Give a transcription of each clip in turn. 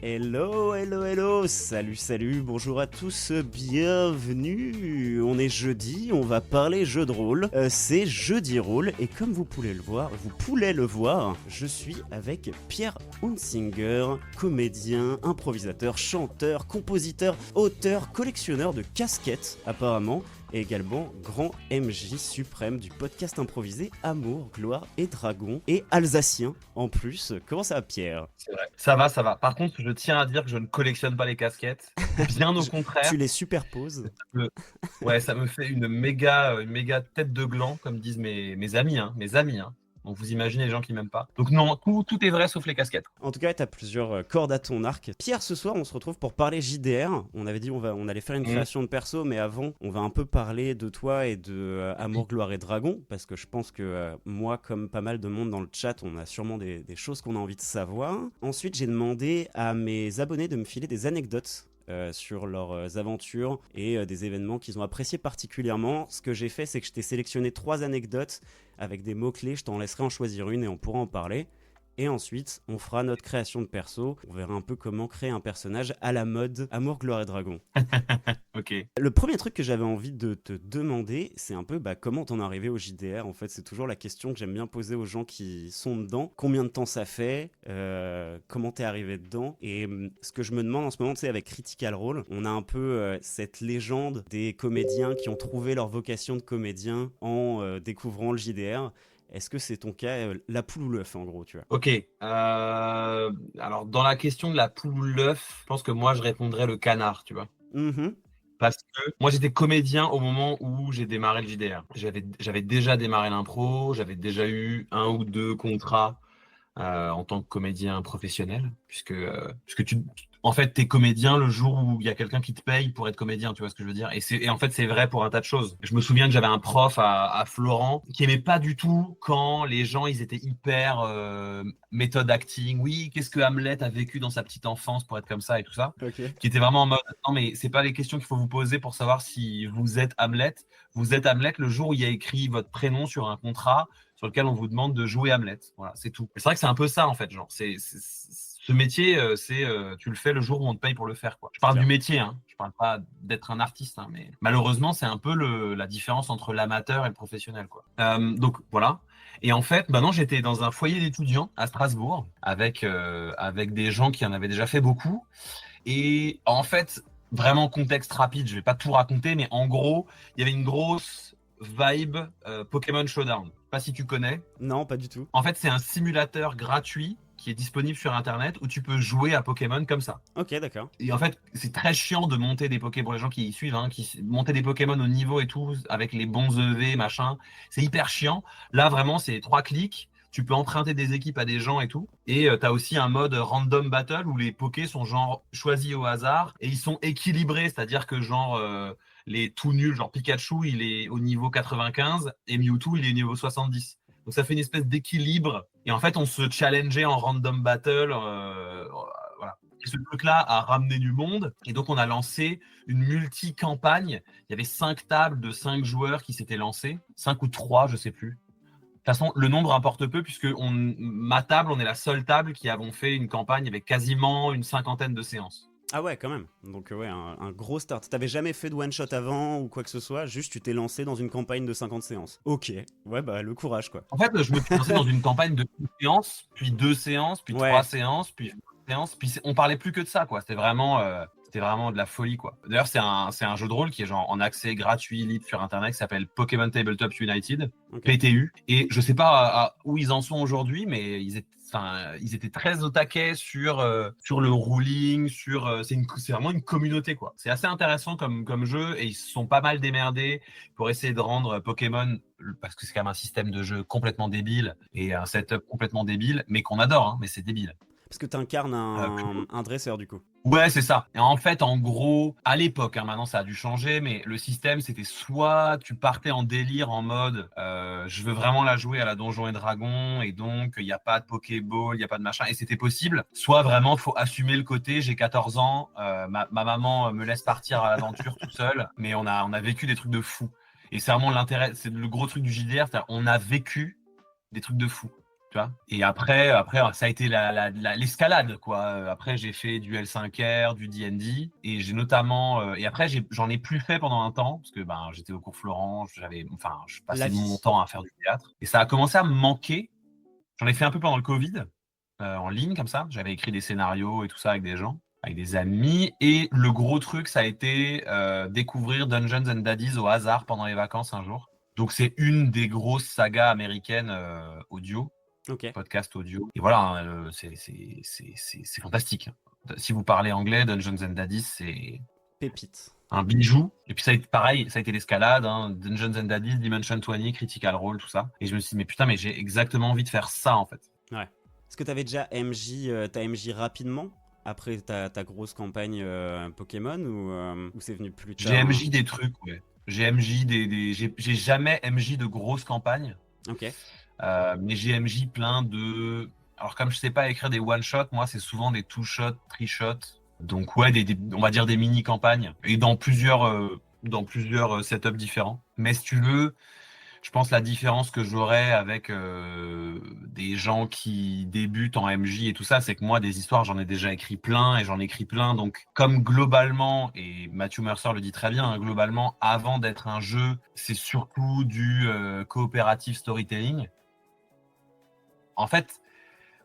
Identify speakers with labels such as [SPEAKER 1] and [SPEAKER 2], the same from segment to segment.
[SPEAKER 1] Hello, hello, hello, salut, bonjour à tous, bienvenue. On est jeudi, on va parler jeu de rôle, c'est Jeudi Rôle, et comme vous pouvez le voir, je suis avec Pierre Hunsinger, comédien, improvisateur, chanteur, compositeur, auteur, collectionneur de casquettes apparemment, et également grand MJ suprême du podcast improvisé Amour, Gloire et Dragon, et alsacien en plus. Comment ça va, Pierre ?
[SPEAKER 2] C'est vrai. Ça va. Par contre, je tiens à dire que je ne collectionne pas les casquettes. Bien au contraire.
[SPEAKER 1] Tu les superposes ?
[SPEAKER 2] Ouais, ça me fait une méga tête de gland, comme disent mes amis, mes amis. Donc vous imaginez les gens qui m'aiment pas. Donc non, tout est vrai sauf les casquettes.
[SPEAKER 1] En tout cas, tu as plusieurs cordes à ton arc. Pierre, ce soir, on se retrouve pour parler JDR. On avait dit on allait faire une création de perso, mais avant, on va un peu parler de toi et de Amour, Gloire et Dragon, parce que je pense que moi, comme pas mal de monde dans le chat, on a sûrement des choses qu'on a envie de savoir. Ensuite, j'ai demandé à mes abonnés de me filer des anecdotes sur leurs aventures et des événements qu'ils ont appréciés particulièrement. Ce que j'ai fait, c'est que je t'ai sélectionné 3 anecdotes avec des mots-clés. Je t'en laisserai en choisir une et on pourra en parler. Et ensuite, on fera notre création de perso. On verra un peu comment créer un personnage à la mode Amour, Gloire et Dragon.
[SPEAKER 2] Ok.
[SPEAKER 1] Le premier truc que j'avais envie de te demander, c'est un peu comment t'en es arrivé au JDR. En fait, c'est toujours la question que j'aime bien poser aux gens qui sont dedans. Combien de temps ça fait ? Comment t'es arrivé dedans ? Et ce que je me demande en ce moment, tu sais, avec Critical Role, on a un peu cette légende des comédiens qui ont trouvé leur vocation de comédien en découvrant le JDR. Est-ce que c'est ton cas, la poule ou l'œuf en gros, tu vois ?
[SPEAKER 2] Ok. Alors dans la question de la poule ou l'œuf, je pense que moi je répondrais le canard, tu vois. Parce que moi j'étais comédien au moment où j'ai démarré le JDR. J'avais déjà démarré l'impro, j'avais déjà eu 1 ou 2 contrats en tant que comédien professionnel, puisque en fait, t'es comédien le jour où il y a quelqu'un qui te paye pour être comédien, tu vois ce que je veux dire. Et en fait, c'est vrai pour un tas de choses. Je me souviens que j'avais un prof à Florent qui aimait pas du tout quand les gens, ils étaient hyper méthode acting. Oui, qu'est-ce que Hamlet a vécu dans sa petite enfance pour être comme ça et tout ça.
[SPEAKER 1] Ok.
[SPEAKER 2] Qui était vraiment en mode, non mais c'est pas les questions qu'il faut vous poser pour savoir si vous êtes Hamlet. Vous êtes Hamlet le jour où il y a écrit votre prénom sur un contrat sur lequel on vous demande de jouer Hamlet. Voilà, c'est tout. C'est vrai que c'est un peu ça, en fait. Genre, ce métier, tu le fais le jour où on te paye pour le faire, quoi. Je parle du métier, je parle pas d'être un artiste, mais malheureusement, c'est un peu la différence entre l'amateur et le professionnel, quoi. Donc, voilà. Et en fait, non, j'étais dans un foyer d'étudiants à Strasbourg avec des gens qui en avaient déjà fait beaucoup. Et en fait, vraiment contexte rapide, je vais pas tout raconter, mais en gros, il y avait une grosse vibe Pokémon Showdown. Pas si tu connais.
[SPEAKER 1] Non, pas du tout.
[SPEAKER 2] En fait, c'est un simulateur gratuit qui est disponible sur Internet où tu peux jouer à Pokémon comme ça.
[SPEAKER 1] Ok, d'accord.
[SPEAKER 2] Et en fait, c'est très chiant de monter des Pokémon pour les gens qui y suivent, monter des Pokémon au niveau et tout, avec les bons EV, machin. C'est hyper chiant. Là, vraiment, c'est 3 clics. Tu peux emprunter des équipes à des gens et tout. Et tu as aussi un mode random battle où les Pokés sont genre choisis au hasard et ils sont équilibrés, c'est-à-dire que genre les tout nuls, genre Pikachu, il est au niveau 95 et Mewtwo, il est au niveau 70. Donc ça fait une espèce d'équilibre. Et en fait, on se challengeait en random battle. Voilà. Et ce truc-là a ramené du monde. Et donc, on a lancé une multi-campagne. Il y avait 5 tables de 5 joueurs qui s'étaient lancés. 5 ou 3, je sais plus. De toute façon, le nombre importe peu puisque ma table, on est la seule table qui avons fait une campagne avec quasiment une 50aine de séances.
[SPEAKER 1] Ah ouais, quand même. Donc ouais, un gros start. T'avais jamais fait de one-shot avant ou quoi que ce soit, juste tu t'es lancé dans une campagne de 50 séances. Ok, ouais, le courage, quoi.
[SPEAKER 2] En fait, je me suis lancé dans une campagne de 1 séance, puis 2 séances, puis 3 séances, puis 4 séances, puis on parlait plus que de ça, quoi. C'était vraiment de la folie, quoi. D'ailleurs, c'est un jeu de rôle qui est genre en accès gratuit, libre sur Internet, qui s'appelle Pokémon Tabletop United, PTU. Et je sais pas où ils en sont aujourd'hui, mais ils étaient très au taquet sur le ruling, c'est vraiment une communauté, quoi. C'est assez intéressant comme jeu et ils se sont pas mal démerdés pour essayer de rendre Pokémon, parce que c'est quand même un système de jeu complètement débile et un setup complètement débile, mais qu'on adore, mais c'est débile.
[SPEAKER 1] Parce que t'incarnes un dresseur, du coup.
[SPEAKER 2] Ouais, c'est ça. Et en fait, en gros, à l'époque, maintenant ça a dû changer, mais le système, c'était soit tu partais en délire en mode je veux vraiment la jouer à la Donjons et Dragons, et donc il n'y a pas de Pokéball, il n'y a pas de machin, et c'était possible. Soit vraiment, faut assumer le côté, j'ai 14 ans, ma maman me laisse partir à l'aventure tout seul, mais on a vécu des trucs de fou. Et c'est vraiment l'intérêt, c'est le gros truc du JDR, c'est-à-dire on a vécu des trucs de fou. tu vois. Et après, ça a été l'escalade, quoi. Après, j'ai fait du L5R, du D&D, et j'ai notamment, et après, j'en ai plus fait pendant un temps, parce que ben, j'étais au cours Florent, je
[SPEAKER 1] La
[SPEAKER 2] passais mon
[SPEAKER 1] vie.
[SPEAKER 2] temps à faire du théâtre, et ça a commencé à me manquer. J'en ai fait un peu pendant le Covid, en ligne, comme ça. J'avais écrit des scénarios et tout ça avec des gens, avec des amis, et le gros truc, ça a été découvrir Dungeons and Daddies au hasard pendant les vacances un jour. Donc, c'est une des grosses sagas américaines audio,
[SPEAKER 1] Ok.
[SPEAKER 2] podcast audio. Et voilà, hein, c'est fantastique. Si vous parlez anglais, Dungeons and Daddies, c'est
[SPEAKER 1] Pépite.
[SPEAKER 2] un bijou. Et puis ça a été pareil, ça a été l'escalade, hein, Dungeons and Daddies, Dimension 20, Critical Role, tout ça. Et je me suis dit, mais putain, mais j'ai exactement envie de faire ça, en fait.
[SPEAKER 1] Ouais. Est-ce que t'avais déjà t'as MJ rapidement après ta grosse campagne Pokémon ou c'est venu plus tard?
[SPEAKER 2] J'ai MJ des trucs, ouais. J'ai MJ j'ai jamais MJ de grosses campagnes.
[SPEAKER 1] Ok.
[SPEAKER 2] Mais j'ai MJ plein de. Alors, comme je sais pas écrire des one-shots, moi, c'est souvent des two-shots, three-shots. Donc, ouais, on va dire des mini-campagnes. Et dans plusieurs setups différents. Mais si tu veux, je pense la différence que j'aurais avec des gens qui débutent en MJ et tout ça, c'est que moi, des histoires, j'en ai déjà écrit plein et j'en écris plein. Donc, comme globalement, et Matthew Mercer le dit très bien, hein, globalement, avant d'être un jeu, c'est surtout du coopérative storytelling. En fait,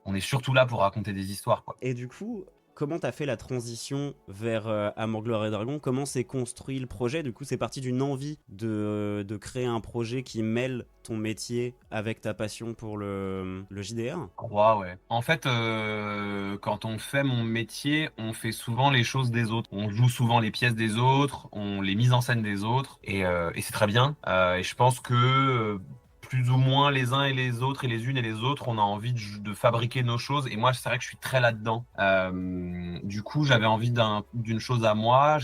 [SPEAKER 2] on est surtout là pour raconter des histoires, quoi.
[SPEAKER 1] Et du coup, comment t'as fait la transition vers Amour, Gloire et Dragon? Comment s'est construit le projet? Du coup, c'est parti d'une envie de créer un projet qui mêle ton métier avec ta passion pour le JDR?
[SPEAKER 2] Ouais. En fait, quand on fait mon métier, on fait souvent les choses des autres. On joue souvent les pièces des autres, on les mises en scène des autres, et c'est très bien. Et je pense que plus ou moins les uns et les autres et les unes et les autres, on a envie de fabriquer nos choses. Et moi, c'est vrai que je suis très là-dedans. Du coup, j'avais envie d'une chose à moi.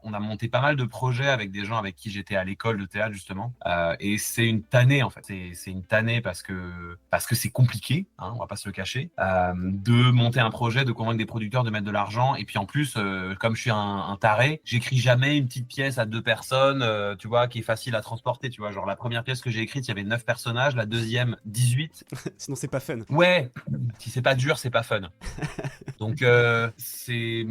[SPEAKER 2] On a monté pas mal de projets avec des gens avec qui j'étais à l'école de théâtre justement. Et c'est une tannée en fait. C'est une tannée parce que c'est compliqué, hein, on va pas se le cacher, de monter un projet, de convaincre des producteurs de mettre de l'argent. Et puis en plus, comme je suis un taré, j'écris jamais une petite pièce à 2 personnes, tu vois, qui est facile à transporter. Tu vois, genre la première pièce que j'ai écrite, il y avait 9 personnages, la deuxième 18.
[SPEAKER 1] Sinon, c'est pas fun.
[SPEAKER 2] Ouais, si c'est pas dur, c'est pas fun. Donc c'était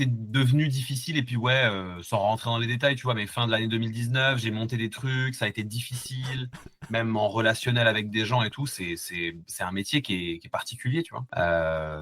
[SPEAKER 2] devenu difficile, et puis ouais, sans rentrer dans les détails, tu vois, mais fin de l'année 2019, j'ai monté des trucs, ça a été difficile, même en relationnel avec des gens et tout, c'est un métier qui est particulier, tu vois.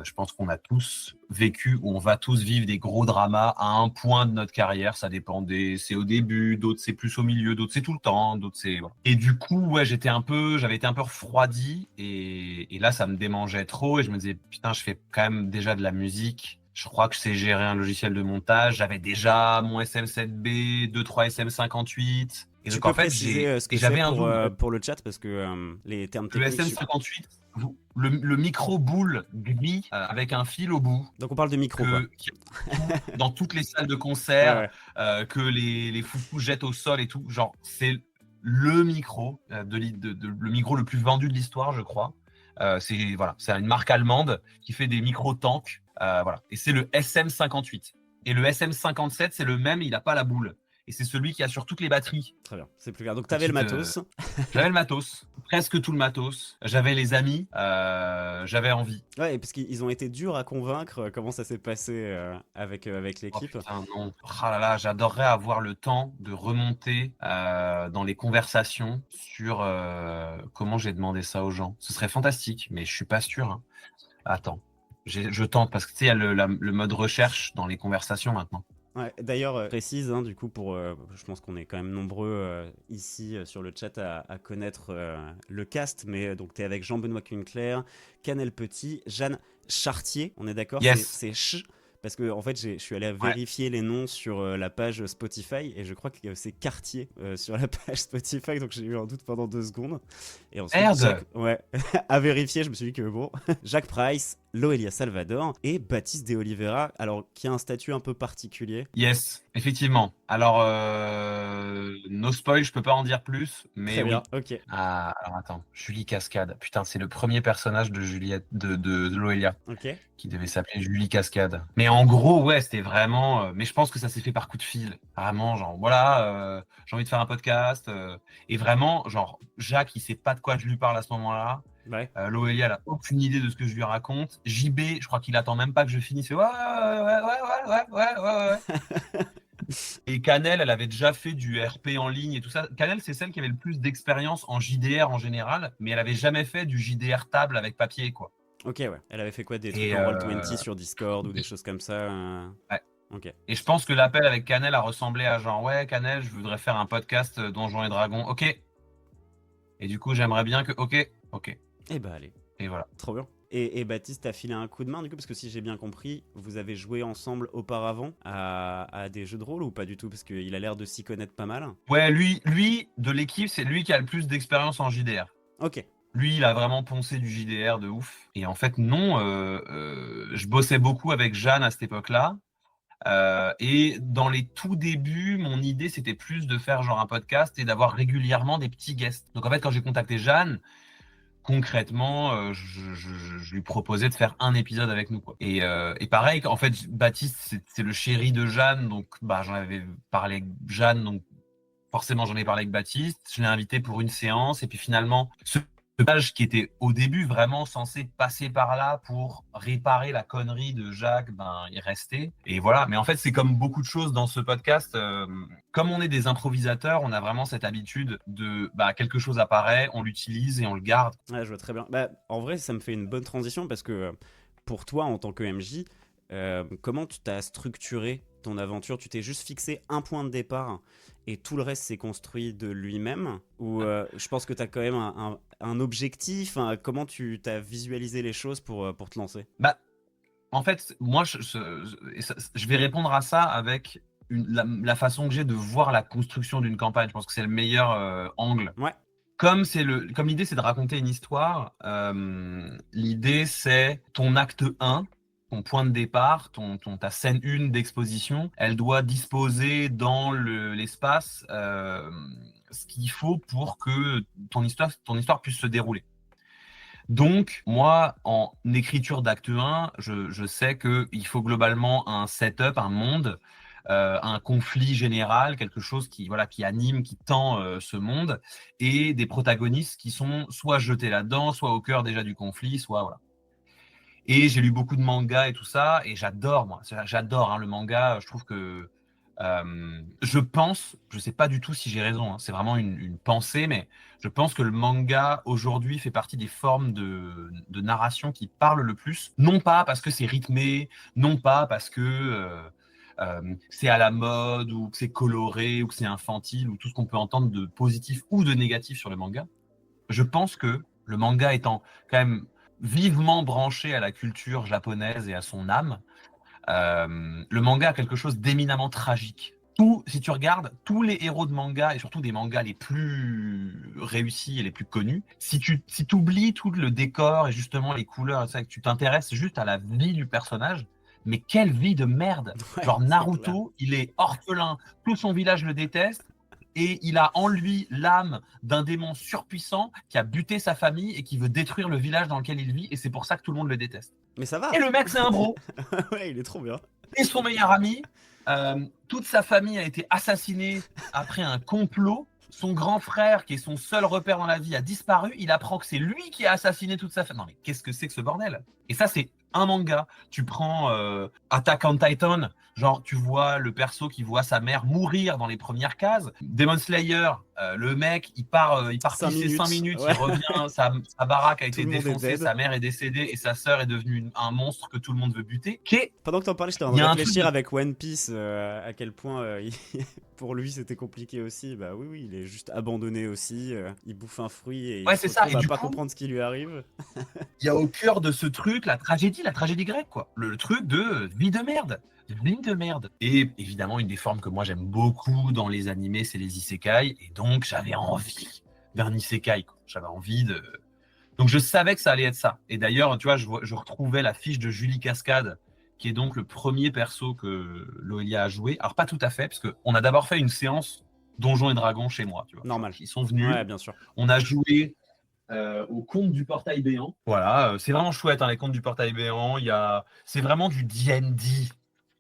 [SPEAKER 2] Je pense qu'on a tous vécu, ou on va tous vivre des gros dramas à un point de notre carrière, ça dépend c'est au début, d'autres c'est plus au milieu, d'autres c'est tout le temps, d'autres c'est... Voilà. Et du coup, ouais, j'avais été un peu refroidi, et là ça me démangeait trop, et je me disais, putain, je fais quand même déjà de la musique. Je crois que je sais gérer un logiciel de montage. J'avais déjà mon SM7B, 2-3 SM58. Et
[SPEAKER 1] Tu
[SPEAKER 2] donc,
[SPEAKER 1] peux
[SPEAKER 2] en fait,
[SPEAKER 1] préciser ce que c'est
[SPEAKER 2] j'avais un double.
[SPEAKER 1] pour le chat parce que les termes
[SPEAKER 2] Le
[SPEAKER 1] techniques.
[SPEAKER 2] SM58, le micro boule gris avec un fil au bout.
[SPEAKER 1] Donc on parle de micro, quoi.
[SPEAKER 2] Dans toutes les salles de concert,
[SPEAKER 1] Ouais.
[SPEAKER 2] que les foufous jettent au sol et tout. Genre, c'est le micro, le micro le plus vendu de l'histoire, je crois. C'est une marque allemande qui fait des micro-tanks. Voilà. Et c'est le SM58. Et le SM57, c'est le même, il n'a pas la boule. Et c'est celui qui a sur toutes les batteries.
[SPEAKER 1] Très bien, c'est plus clair. Donc t'avais le matos.
[SPEAKER 2] J'avais le matos, presque tout le matos. J'avais les amis, j'avais envie.
[SPEAKER 1] Ouais, parce qu'ils ont été durs à convaincre. Comment ça s'est passé avec l'équipe?
[SPEAKER 2] Oh putain, non. Ah là là, j'adorerais avoir le temps de remonter dans les conversations sur comment j'ai demandé ça aux gens. Ce serait fantastique, mais je suis pas sûr, hein. Attends, je tente, parce que tu sais, il y a le mode recherche dans les conversations maintenant.
[SPEAKER 1] Ouais, d'ailleurs, précise, hein, du coup, je pense qu'on est quand même nombreux ici sur le chat à connaître le cast, mais donc tu es avec Jean-Benoît Cunclair, Canel Petit, Jeanne Chartier, on est d'accord?
[SPEAKER 2] Yes.
[SPEAKER 1] C'est ch. Parce que en fait, je suis allé vérifier les noms sur la page Spotify et je crois que c'est Cartier sur la page Spotify, donc j'ai eu un doute pendant 2 secondes. Et ensuite, à vérifier, je me suis dit que bon, Jacques Price, Loelia Salvador et Baptiste De Oliveira, alors qui a un statut un peu particulier.
[SPEAKER 2] Yes, effectivement. Alors, no spoil, je peux pas en dire plus, mais
[SPEAKER 1] très bien,
[SPEAKER 2] oui.
[SPEAKER 1] ok.
[SPEAKER 2] Alors attends, Julie Cascade. Putain, c'est le premier personnage de Juliette, de Loelia,
[SPEAKER 1] ok.
[SPEAKER 2] qui devait s'appeler Julie Cascade. Mais en gros, ouais, c'était vraiment. Mais je pense que ça s'est fait par coup de fil. Vraiment, genre, voilà, j'ai envie de faire un podcast. Et vraiment, genre, Jacques, il sait pas de quoi je lui parle à ce moment-là.
[SPEAKER 1] Ouais.
[SPEAKER 2] Loelia, elle a aucune idée de ce que je lui raconte. JB, je crois qu'il attend même pas que je finisse. Il fait, ouais, ouais, ouais, ouais, ouais, ouais, ouais, ouais. Et Canel, elle avait déjà fait du RP en ligne et tout ça. Canel, c'est celle qui avait le plus d'expérience en JDR en général, mais elle avait jamais fait du JDR table avec papier, quoi.
[SPEAKER 1] Ok, ouais. Elle avait fait quoi, des trucs
[SPEAKER 2] Et,
[SPEAKER 1] en Roll20 sur Discord ou des choses comme ça
[SPEAKER 2] ouais.
[SPEAKER 1] Ok.
[SPEAKER 2] Et je pense que l'appel avec Canel a ressemblé à genre, ouais, Canel, je voudrais faire un podcast Donjons et Dragons. Ok. Et du coup, j'aimerais bien que. Ok. Ok.
[SPEAKER 1] Eh bah allez,
[SPEAKER 2] Et voilà.
[SPEAKER 1] trop bien. Et Baptiste t'a filé un coup de main du coup, parce que si j'ai bien compris, vous avez joué ensemble auparavant à des jeux de rôle ou pas du tout, parce qu'il a l'air de s'y connaître pas mal.
[SPEAKER 2] Ouais, lui, de l'équipe, c'est lui qui a le plus d'expérience en JDR.
[SPEAKER 1] Ok.
[SPEAKER 2] Lui, il a vraiment poncé du JDR de ouf. Et en fait, non, je bossais beaucoup avec Jeanne à cette époque-là. Et dans les tout débuts, mon idée, c'était plus de faire genre un podcast et d'avoir régulièrement des petits guests. Donc en fait, quand j'ai contacté Jeanne, concrètement, je lui proposais de faire un épisode avec nous, quoi. Et pareil, en fait, Baptiste, c'est le chéri de Jeanne, donc bah, j'en avais parlé avec Jeanne, donc forcément j'en ai parlé avec Baptiste. Je l'ai invité pour une séance, et puis finalement, ce page qui était au début vraiment censé passer par là pour réparer la connerie de Jacques, ben il restait. Et voilà. Mais en fait, c'est comme beaucoup de choses dans ce podcast. Comme on est des improvisateurs, on a vraiment cette habitude de bah, quelque chose apparaît, on l'utilise et on le garde.
[SPEAKER 1] Ouais, je vois très bien. Bah, en vrai, ça me fait une bonne transition parce que pour toi, en tant que MJ, comment tu t'as structuré ton aventure? Tu t'es juste fixé un point de départ et tout le reste s'est construit de lui-même? Ou je pense que tu as quand même un objectif, hein. Comment tu t'as visualisé les choses pour te lancer?
[SPEAKER 2] Bah, en fait, moi, je vais répondre à ça avec la façon que j'ai de voir la construction d'une campagne. Je pense que c'est le meilleur angle.
[SPEAKER 1] Ouais,
[SPEAKER 2] Comme l'idée, c'est de raconter une histoire, l'idée, c'est ton acte 1, ton point de départ, ta scène 1 d'exposition, elle doit disposer dans l'espace ce qu'il faut pour que ton histoire puisse se dérouler. Donc, moi, en écriture d'acte 1, je sais qu'il faut globalement un setup, un monde, un conflit général, quelque chose qui anime, qui tend ce monde, et des protagonistes qui sont soit jetés là-dedans, soit au cœur déjà du conflit, soit voilà. Et j'ai lu beaucoup de mangas et tout ça, et j'adore, moi, j'adore hein, le manga. Je trouve que je pense, je sais pas du tout si j'ai raison, hein, c'est vraiment une pensée, mais je pense que le manga aujourd'hui fait partie des formes de narration qui parlent le plus. Non pas parce que c'est rythmé, non pas parce que c'est à la mode ou que c'est coloré ou que c'est infantile ou tout ce qu'on peut entendre de positif ou de négatif sur le manga. Je pense que le manga étant quand même vivement branché à la culture japonaise et à son âme, le manga a quelque chose d'éminemment tragique. Si tu regardes tous les héros de manga, et surtout des mangas les plus réussis et les plus connus, si tu oublies tout le décor et justement les couleurs, et ça, que tu t'intéresses juste à la vie du personnage, mais quelle vie de merde!
[SPEAKER 1] ouais,
[SPEAKER 2] Genre
[SPEAKER 1] c'est clair.
[SPEAKER 2] Naruto, il est orphelin, tout son village le déteste, et il a en lui l'âme d'un démon surpuissant qui a buté sa famille et qui veut détruire le village dans lequel il vit, et c'est pour ça que tout le monde le déteste.
[SPEAKER 1] Mais ça va.
[SPEAKER 2] Et le mec, c'est un bro.
[SPEAKER 1] Ouais, il est trop bien.
[SPEAKER 2] Et son meilleur ami, toute sa famille a été assassinée après un complot. Son grand frère, qui est son seul repère dans la vie, a disparu. Il apprend que c'est lui qui a assassiné toute sa famille. Non mais qu'est-ce que c'est que ce bordel? Et ça, c'est un manga. Tu prends Attack on Titan, genre tu vois le perso qui voit sa mère mourir dans les premières cases. Demon Slayer, le mec, il part pisser 5 minutes,
[SPEAKER 1] ouais.
[SPEAKER 2] il revient, sa baraque a
[SPEAKER 1] Tout
[SPEAKER 2] été
[SPEAKER 1] le monde est
[SPEAKER 2] défoncée,
[SPEAKER 1] dead.
[SPEAKER 2] sa mère est décédée et sa sœur est devenue un monstre que tout le monde veut buter.
[SPEAKER 1] Pendant que t'en parlais, j'étais en
[SPEAKER 2] Il y
[SPEAKER 1] train
[SPEAKER 2] a
[SPEAKER 1] de
[SPEAKER 2] un truc
[SPEAKER 1] réfléchir
[SPEAKER 2] de-
[SPEAKER 1] avec One Piece à quel point pour lui c'était compliqué aussi. Bah oui, il est juste abandonné aussi. Il bouffe un fruit et il
[SPEAKER 2] Ouais,
[SPEAKER 1] se
[SPEAKER 2] c'est ça.
[SPEAKER 1] retrouve
[SPEAKER 2] Et
[SPEAKER 1] à
[SPEAKER 2] du
[SPEAKER 1] pas
[SPEAKER 2] coup,
[SPEAKER 1] comprendre ce qui lui arrive.
[SPEAKER 2] il y a au cœur de ce truc la tragédie grecque, quoi. Le truc de vie de merde. Vie de merde. Et évidemment, une des formes que moi j'aime beaucoup dans les animés, c'est les isekai. Et donc, j'avais envie d'un isekai, quoi. J'avais envie de. Donc, je savais que ça allait être ça. Et d'ailleurs, tu vois, je retrouvais la fiche de Julie Cascade, qui est donc le premier perso que Loelia a joué. Alors, pas tout à fait, parce qu'on a d'abord fait une séance Donjons et Dragons chez moi, tu vois.
[SPEAKER 1] Normal.
[SPEAKER 2] Ils sont venus,
[SPEAKER 1] Ouais, bien sûr.
[SPEAKER 2] on a joué au conte du portail béant. Voilà, c'est vraiment chouette, hein, les contes du portail béant. C'est vraiment du D&D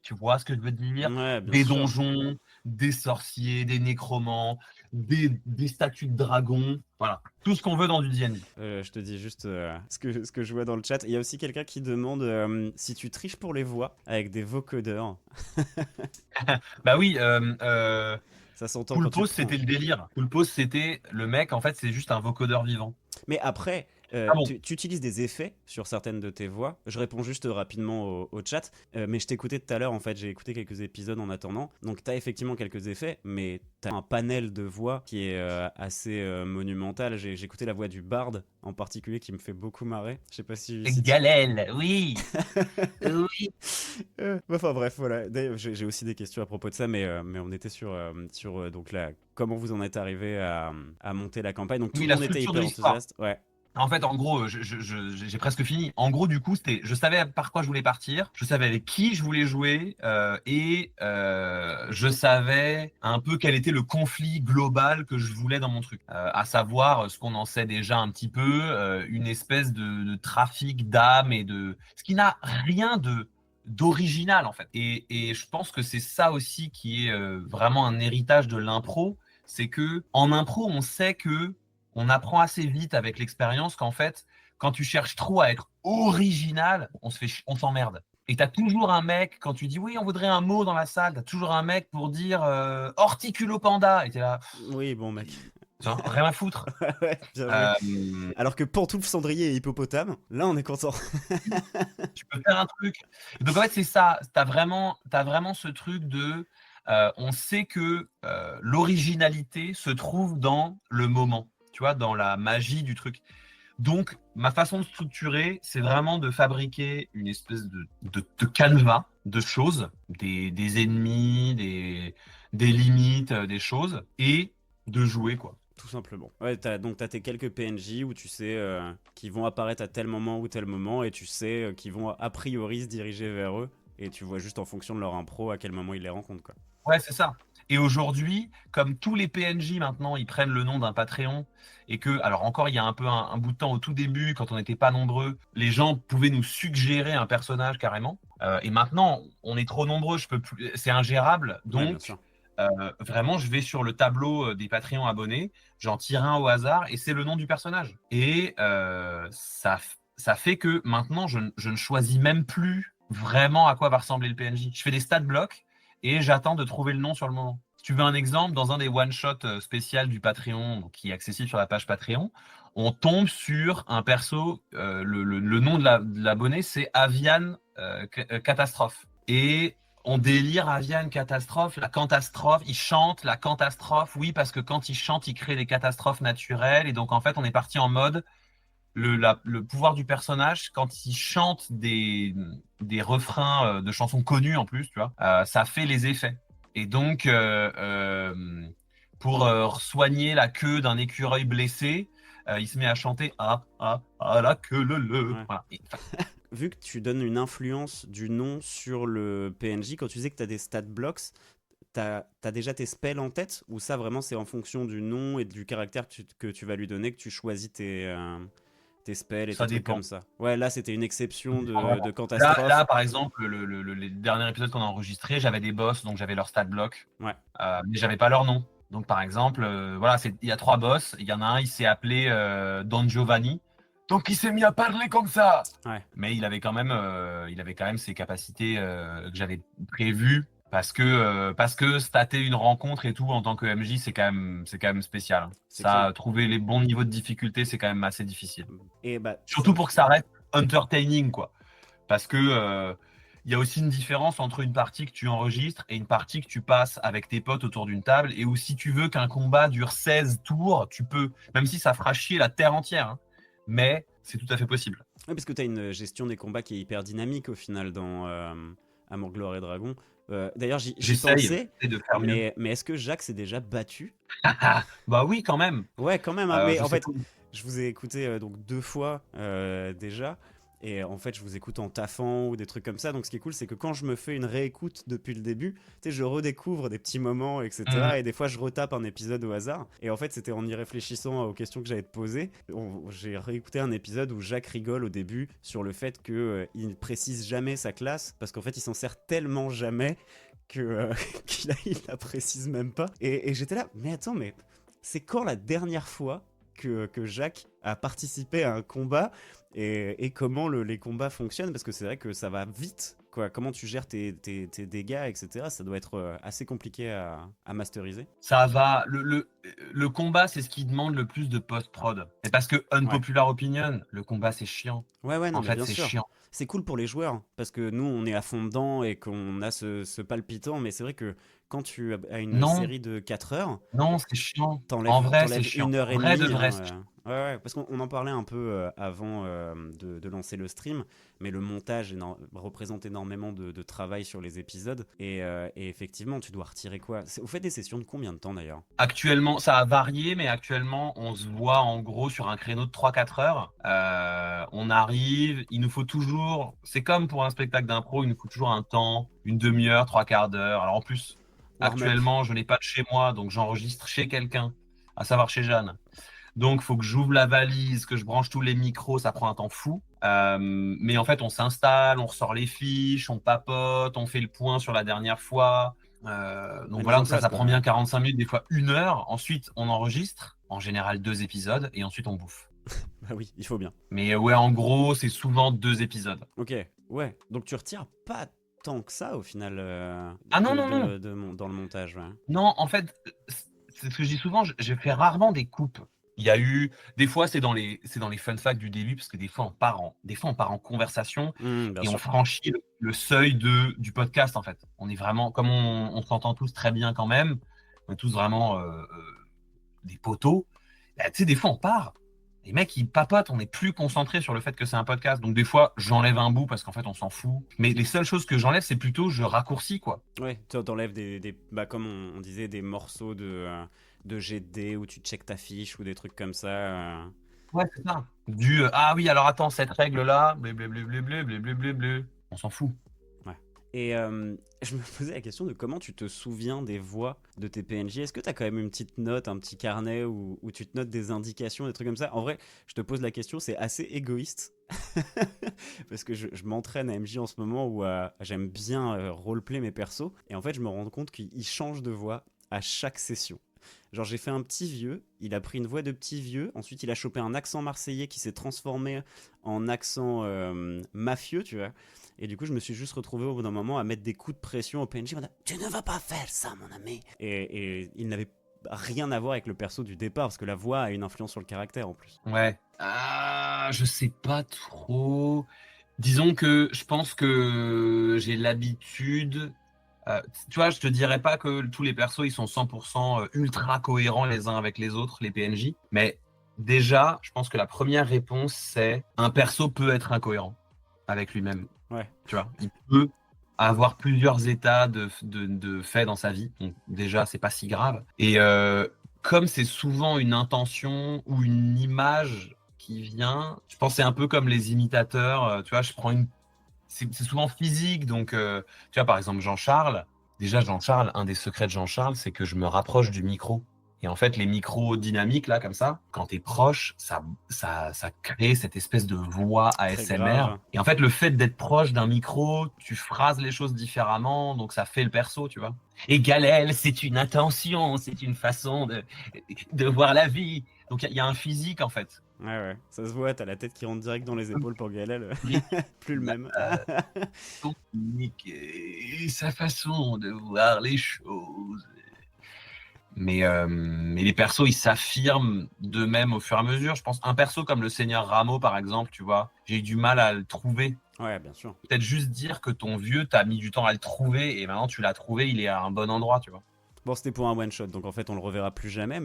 [SPEAKER 2] Tu vois ce que je veux dire?
[SPEAKER 1] Ouais, bien
[SPEAKER 2] Des
[SPEAKER 1] sûr.
[SPEAKER 2] donjons, des sorciers, des nécromants, des statues de dragons. Voilà. Tout ce qu'on veut dans du D&D.
[SPEAKER 1] Je te dis juste ce que je vois dans le chat. Il y a aussi quelqu'un qui demande si tu triches pour les voix avec des vocodeurs.
[SPEAKER 2] Bah oui,
[SPEAKER 1] Ça s'entend quand tu
[SPEAKER 2] Poulpos,
[SPEAKER 1] te prends.
[SPEAKER 2] c'était le délire. Poulpos, c'était le mec, en fait, c'est juste un vocodeur vivant.
[SPEAKER 1] Mais après,
[SPEAKER 2] Ah bon?
[SPEAKER 1] tu utilises des effets sur certaines de tes voix. Je réponds juste rapidement au chat. Mais je t'écoutais tout à l'heure, en fait, j'ai écouté quelques épisodes en attendant. Donc, tu as effectivement quelques effets, mais tu as un panel de voix qui est assez monumental. J'ai écouté la voix du Bard en particulier qui me fait beaucoup marrer. Je sais pas si tu...
[SPEAKER 2] Galel, oui. Oui.
[SPEAKER 1] Enfin bref, voilà. D'ailleurs, j'ai aussi des questions à propos de ça, mais on était sur donc là, comment vous en êtes arrivé à monter la campagne. Donc tout
[SPEAKER 2] Oui,
[SPEAKER 1] le
[SPEAKER 2] la
[SPEAKER 1] monde était
[SPEAKER 2] structure de
[SPEAKER 1] hyper
[SPEAKER 2] l'histoire.
[SPEAKER 1] enthousiaste. Ouais.
[SPEAKER 2] En fait, en gros, j'ai presque fini. En gros, du coup, je savais par quoi je voulais partir, je savais avec qui je voulais jouer, et je savais un peu quel était le conflit global que je voulais dans mon truc. À savoir, ce qu'on en sait déjà un petit peu, une espèce de trafic d'âmes ce qui n'a rien d'original en fait. Et je pense que c'est ça aussi qui est vraiment un héritage de l'impro, c'est que en impro, on sait que on apprend assez vite avec l'expérience qu'en fait, quand tu cherches trop à être original, on s'emmerde. Et t'as toujours un mec, quand tu dis oui, on voudrait un mot dans la salle, t'as toujours un mec pour dire horticulopanda. Et t'es là,
[SPEAKER 1] Oui, bon mec.
[SPEAKER 2] rien à foutre.
[SPEAKER 1] Ouais, bien vu.
[SPEAKER 2] Euh,
[SPEAKER 1] Alors que pantoufle, cendrier et hippopotame, là on est content.
[SPEAKER 2] tu peux faire un truc. Donc en fait, c'est ça. T'as vraiment ce truc de. On sait que l'originalité se trouve dans le moment, tu vois, dans la magie du truc. Donc, ma façon de structurer, c'est vraiment de fabriquer une espèce de canevas de choses, des ennemis, des limites, des choses, et de jouer, quoi.
[SPEAKER 1] Tout simplement. Ouais, donc t'as tes quelques PNJ où tu sais qu'ils vont apparaître à tel moment ou tel moment et tu sais qu'ils vont a priori se diriger vers eux et tu vois juste en fonction de leur impro à quel moment ils les rencontrent quoi.
[SPEAKER 2] Ouais, c'est ça. Et aujourd'hui, comme tous les PNJ maintenant, ils prennent le nom d'un Patreon et que, alors encore, il y a un peu un bout de temps au tout début, quand on n'était pas nombreux, les gens pouvaient nous suggérer un personnage carrément. Et maintenant, on est trop nombreux, je peux plus, c'est ingérable.
[SPEAKER 1] Ouais, bien
[SPEAKER 2] Donc,
[SPEAKER 1] sûr.
[SPEAKER 2] vraiment, je vais sur le tableau des Patreons abonnés, j'en tire un au hasard et c'est le nom du personnage. Et ça fait que maintenant, je ne choisis même plus vraiment à quoi va ressembler le PNJ. Je fais des stat blocks et j'attends de trouver le nom sur le moment. Si tu veux un exemple, dans un des one-shots spécial du Patreon, donc qui est accessible sur la page Patreon, on tombe sur un perso, le nom de l'abonné, c'est Avian Catastrophe. Et on délire Avian Catastrophe, la catastrophe, il chante la catastrophe, oui, parce que quand il chante, il crée des catastrophes naturelles. Et donc, en fait, on est parti en mode le pouvoir du personnage, quand il chante des refrains de chansons connues en plus, tu vois, ça fait les effets. Et donc, pour soigner la queue d'un écureuil blessé, il se met à chanter la queue le.
[SPEAKER 1] Ouais.
[SPEAKER 2] Voilà.
[SPEAKER 1] Vu que tu donnes une influence du nom sur le PNJ, quand tu disais que t'as des stat blocks, t'as déjà tes spells en tête ou ça vraiment c'est en fonction du nom et du caractère que tu vas lui donner que tu choisis tes spells et
[SPEAKER 2] Ça
[SPEAKER 1] tes trucs
[SPEAKER 2] dépend.
[SPEAKER 1] comme ça. Ouais, là c'était une exception de
[SPEAKER 2] Vraiment.
[SPEAKER 1] catastrophe.
[SPEAKER 2] Là, par exemple, les derniers épisodes qu'on a enregistrés, j'avais des boss, donc j'avais leur stat block,
[SPEAKER 1] Ouais.
[SPEAKER 2] mais j'avais pas leur nom. Donc, par exemple, voilà, il y a 3 boss. Il y en a un, il s'est appelé Don Giovanni. Donc, il s'est mis à parler comme ça.
[SPEAKER 1] Ouais.
[SPEAKER 2] Mais il avait quand même ses capacités que j'avais prévues parce que stater une rencontre et tout en tant que MJ, c'est quand même spécial, hein.
[SPEAKER 1] C'est
[SPEAKER 2] Ça,
[SPEAKER 1] clair.
[SPEAKER 2] trouver les bons niveaux de difficulté, c'est quand même assez difficile.
[SPEAKER 1] Et bah
[SPEAKER 2] Surtout pour que ça reste entertaining, quoi. Parce que il y a aussi une différence entre une partie que tu enregistres et une partie que tu passes avec tes potes autour d'une table. Et où si tu veux qu'un combat dure 16 tours, tu peux. Même si ça fera chier la terre entière, hein. Mais c'est tout à fait possible.
[SPEAKER 1] ouais, parce que t'as une gestion des combats qui est hyper dynamique au final dans Amour, Gloire et Dragon. D'ailleurs, j'y
[SPEAKER 2] J'essaye
[SPEAKER 1] pensais,
[SPEAKER 2] de faire mieux.
[SPEAKER 1] mais est-ce que Jacques s'est déjà battu?
[SPEAKER 2] Bah oui, quand même.
[SPEAKER 1] Ouais, quand même, hein, mais
[SPEAKER 2] Je
[SPEAKER 1] en
[SPEAKER 2] sais
[SPEAKER 1] fait,
[SPEAKER 2] pas.
[SPEAKER 1] je vous ai écouté donc 2 fois déjà. Et en fait, je vous écoute en taffant ou des trucs comme ça. Donc, ce qui est cool, c'est que quand je me fais une réécoute depuis le début, tu sais, je redécouvre des petits moments, etc. Et des fois, je retape un épisode au hasard. Et en fait, c'était en y réfléchissant aux questions que j'allais te poser. J'ai réécouté un épisode où Jacques rigole au début sur le fait qu'il ne précise jamais sa classe parce qu'en fait, il s'en sert tellement jamais que qu'il la précise même pas. Et j'étais là, mais attends, mais c'est quand la dernière fois que Jacques a participé à un combat et comment les combats fonctionnent, parce que c'est vrai que ça va vite, quoi. Comment tu gères tes dégâts, etc. Ça doit être assez compliqué à masteriser.
[SPEAKER 2] Ça va. Le combat, c'est ce qui demande le plus de post-prod. Et parce que, unpopular opinion, le combat, c'est chiant.
[SPEAKER 1] Ouais, non,
[SPEAKER 2] En
[SPEAKER 1] mais
[SPEAKER 2] fait,
[SPEAKER 1] bien
[SPEAKER 2] c'est
[SPEAKER 1] sûr.
[SPEAKER 2] chiant.
[SPEAKER 1] C'est cool pour les joueurs, parce que nous, on est à fond dedans et qu'on a ce palpitant, mais c'est vrai que quand tu as une
[SPEAKER 2] Non,
[SPEAKER 1] série de 4 heures,
[SPEAKER 2] non, c'est chiant. En
[SPEAKER 1] t'enlèves
[SPEAKER 2] vrai, c'est chiant.
[SPEAKER 1] 1 heure et
[SPEAKER 2] Vrai de
[SPEAKER 1] demie.
[SPEAKER 2] vrai,
[SPEAKER 1] Hein,
[SPEAKER 2] c'est chiant.
[SPEAKER 1] ouais, parce qu'on en parlait un peu avant de lancer le stream, mais le montage représente énormément de travail sur les épisodes. Et effectivement, tu dois retirer quoi? Vous faites des sessions de combien de temps d'ailleurs?
[SPEAKER 2] Actuellement, ça a varié, mais actuellement, on se voit en gros sur un créneau de 3-4 heures. On arrive, il nous faut toujours, c'est comme pour un spectacle d'impro, il nous faut toujours un temps, une demi-heure, trois quarts d'heure. Alors en plus,
[SPEAKER 1] Warm-up.
[SPEAKER 2] actuellement, je n'ai pas de chez moi, donc j'enregistre chez quelqu'un, à savoir chez Jeanne. Donc, il faut que j'ouvre la valise, que je branche tous les micros, ça prend un temps fou. Mais en fait, on s'installe, on ressort les fiches, on papote, on fait le point sur la dernière fois. Donc
[SPEAKER 1] Mise
[SPEAKER 2] voilà,
[SPEAKER 1] en
[SPEAKER 2] ça,
[SPEAKER 1] place,
[SPEAKER 2] ça
[SPEAKER 1] quoi.
[SPEAKER 2] prend bien 45 minutes, des fois 1 heure. Ensuite, on enregistre, en général 2 épisodes, et ensuite on bouffe.
[SPEAKER 1] Bah oui, il faut bien.
[SPEAKER 2] Mais ouais, en gros, c'est souvent 2 épisodes.
[SPEAKER 1] Ok, ouais. Donc tu retires pas tant que ça au final
[SPEAKER 2] Ah non, non, non.
[SPEAKER 1] dans le montage, ouais.
[SPEAKER 2] Non, en fait, c'est ce que je dis souvent, je fais rarement des coupes. Il y a eu, des fois, c'est dans les fun facts du début, parce que des fois, on part en conversation
[SPEAKER 1] Bien
[SPEAKER 2] et on
[SPEAKER 1] sûr.
[SPEAKER 2] franchit le seuil du podcast, en fait. On est vraiment, comme on s'entend tous très bien quand même, on est tous vraiment des poteaux. Bah, tu sais, des fois, on part. Les mecs, ils papotent, on est plus concentré sur le fait que c'est un podcast. Donc, des fois, j'enlève un bout parce qu'en fait, on s'en fout. Mais les seules choses que j'enlève, c'est plutôt je raccourcis, quoi.
[SPEAKER 1] Ouais, t'enlèves bah, comme on disait, des morceaux de GD où tu checkes ta fiche ou des trucs comme ça.
[SPEAKER 2] Ouais, c'est ça. Ah oui, alors attends, cette règle-là, blablabla. On s'en fout.
[SPEAKER 1] Ouais. Et je me posais la question de comment tu te souviens des voix de tes PNJ. Est-ce que tu as quand même une petite note, un petit carnet où tu te notes des indications, des trucs comme ça? En vrai, je te pose la question, c'est assez égoïste. Parce que je m'entraîne à MJ en ce moment où j'aime bien roleplay mes persos. Et en fait, je me rends compte qu'ils changent de voix à chaque session. Genre, j'ai fait un petit vieux, il a pris une voix de petit vieux, ensuite il a chopé un accent marseillais qui s'est transformé en accent mafieux, tu vois. Et du coup, je me suis juste retrouvé au bout d'un moment à mettre des coups de pression au PNJ. Tu ne vas pas faire ça, mon ami. Et il n'avait rien à voir avec le perso du départ, parce que la voix a une influence sur le caractère en plus.
[SPEAKER 2] Ouais. Ah, je sais pas trop. Disons que je pense que j'ai l'habitude. Tu vois, je te dirais pas que tous les persos ils sont 100% ultra cohérents les uns avec les autres, les PNJ. Mais déjà, je pense que la première réponse c'est un perso peut être incohérent avec lui-même.
[SPEAKER 1] Ouais.
[SPEAKER 2] Tu vois, il peut avoir plusieurs états de fait dans sa vie. Donc déjà, c'est pas si grave. Et comme c'est souvent une intention ou une image qui vient, je pense que c'est un peu comme les imitateurs. Tu vois, c'est souvent physique. Donc, tu vois, par exemple, Jean-Charles. Déjà, Jean-Charles, un des secrets de Jean-Charles, c'est que je me rapproche du micro. Et en fait, les micros dynamiques, là, comme ça, quand tu es proche, ça crée cette espèce de voix
[SPEAKER 1] Très
[SPEAKER 2] ASMR.
[SPEAKER 1] grave.
[SPEAKER 2] Et en fait, le fait d'être proche d'un micro, tu phrases les choses différemment, donc ça fait le perso, tu vois. Et Galel, c'est une intention, c'est une façon de voir la vie. Donc, il y a un physique, en fait.
[SPEAKER 1] Ouais, ça se voit, t'as la tête qui rentre direct dans les épaules pour Gaël. Plus le même.
[SPEAKER 2] Son physique et sa façon de voir les choses. Mais les persos, ils s'affirment d'eux-mêmes au fur et à mesure. Je pense un perso comme le Seigneur Rameau, par exemple, tu vois, j'ai eu du mal à le trouver.
[SPEAKER 1] Ouais, bien sûr.
[SPEAKER 2] Peut-être juste dire que ton vieux, t'as mis du temps à le trouver et maintenant tu l'as trouvé, il est à un bon endroit, tu vois.
[SPEAKER 1] Bon, c'était pour un one shot, donc en fait on le reverra plus jamais,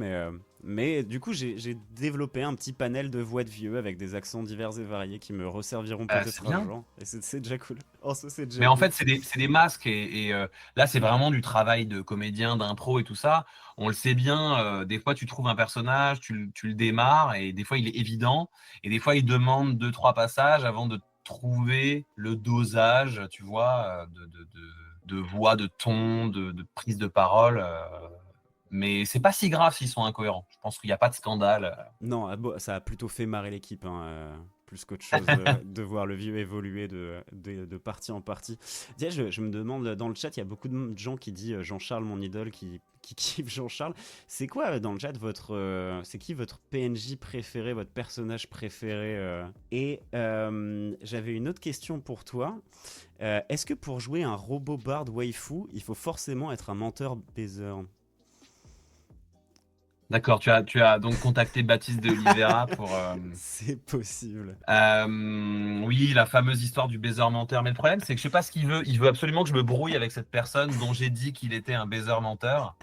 [SPEAKER 1] mais du coup j'ai développé un petit panel de voix de vieux avec des accents divers et variés qui me resserviront peut-être un jour. Et c'est déjà cool. En soi, c'est déjà
[SPEAKER 2] Mais en
[SPEAKER 1] cool.
[SPEAKER 2] fait, c'est des masques et là, c'est vraiment du travail de comédien, d'impro et tout ça. On le sait bien, des fois, tu trouves un personnage, tu le démarres et des fois, il est évident et des fois, il demande 2-3 passages avant trouver le dosage, tu vois, de voix, de ton, de prise de parole. Mais c'est pas si grave s'ils sont incohérents. Je pense qu'il n'y a pas de scandale.
[SPEAKER 1] Non, ça a plutôt fait marrer l'équipe, hein, plus qu'autre chose, de voir le vieux évoluer de partie en partie. Tiens, je me demande, dans le chat, il y a beaucoup de gens qui disent Jean-Charles, mon idole, qui kiffe Jean-Charles. C'est quoi, dans le chat, c'est qui votre PNJ préféré, votre personnage préféré Et j'avais une autre question pour toi. Est-ce que pour jouer un robot bard waifu, il faut forcément être un menteur baiser?
[SPEAKER 2] D'accord, tu as donc contacté Baptiste de Oliveira pour.
[SPEAKER 1] C'est possible.
[SPEAKER 2] Oui, la fameuse histoire du baiser menteur. Mais le problème, c'est que je sais pas ce qu'il veut. Il veut absolument que je me brouille avec cette personne dont j'ai dit qu'il était un baiser menteur.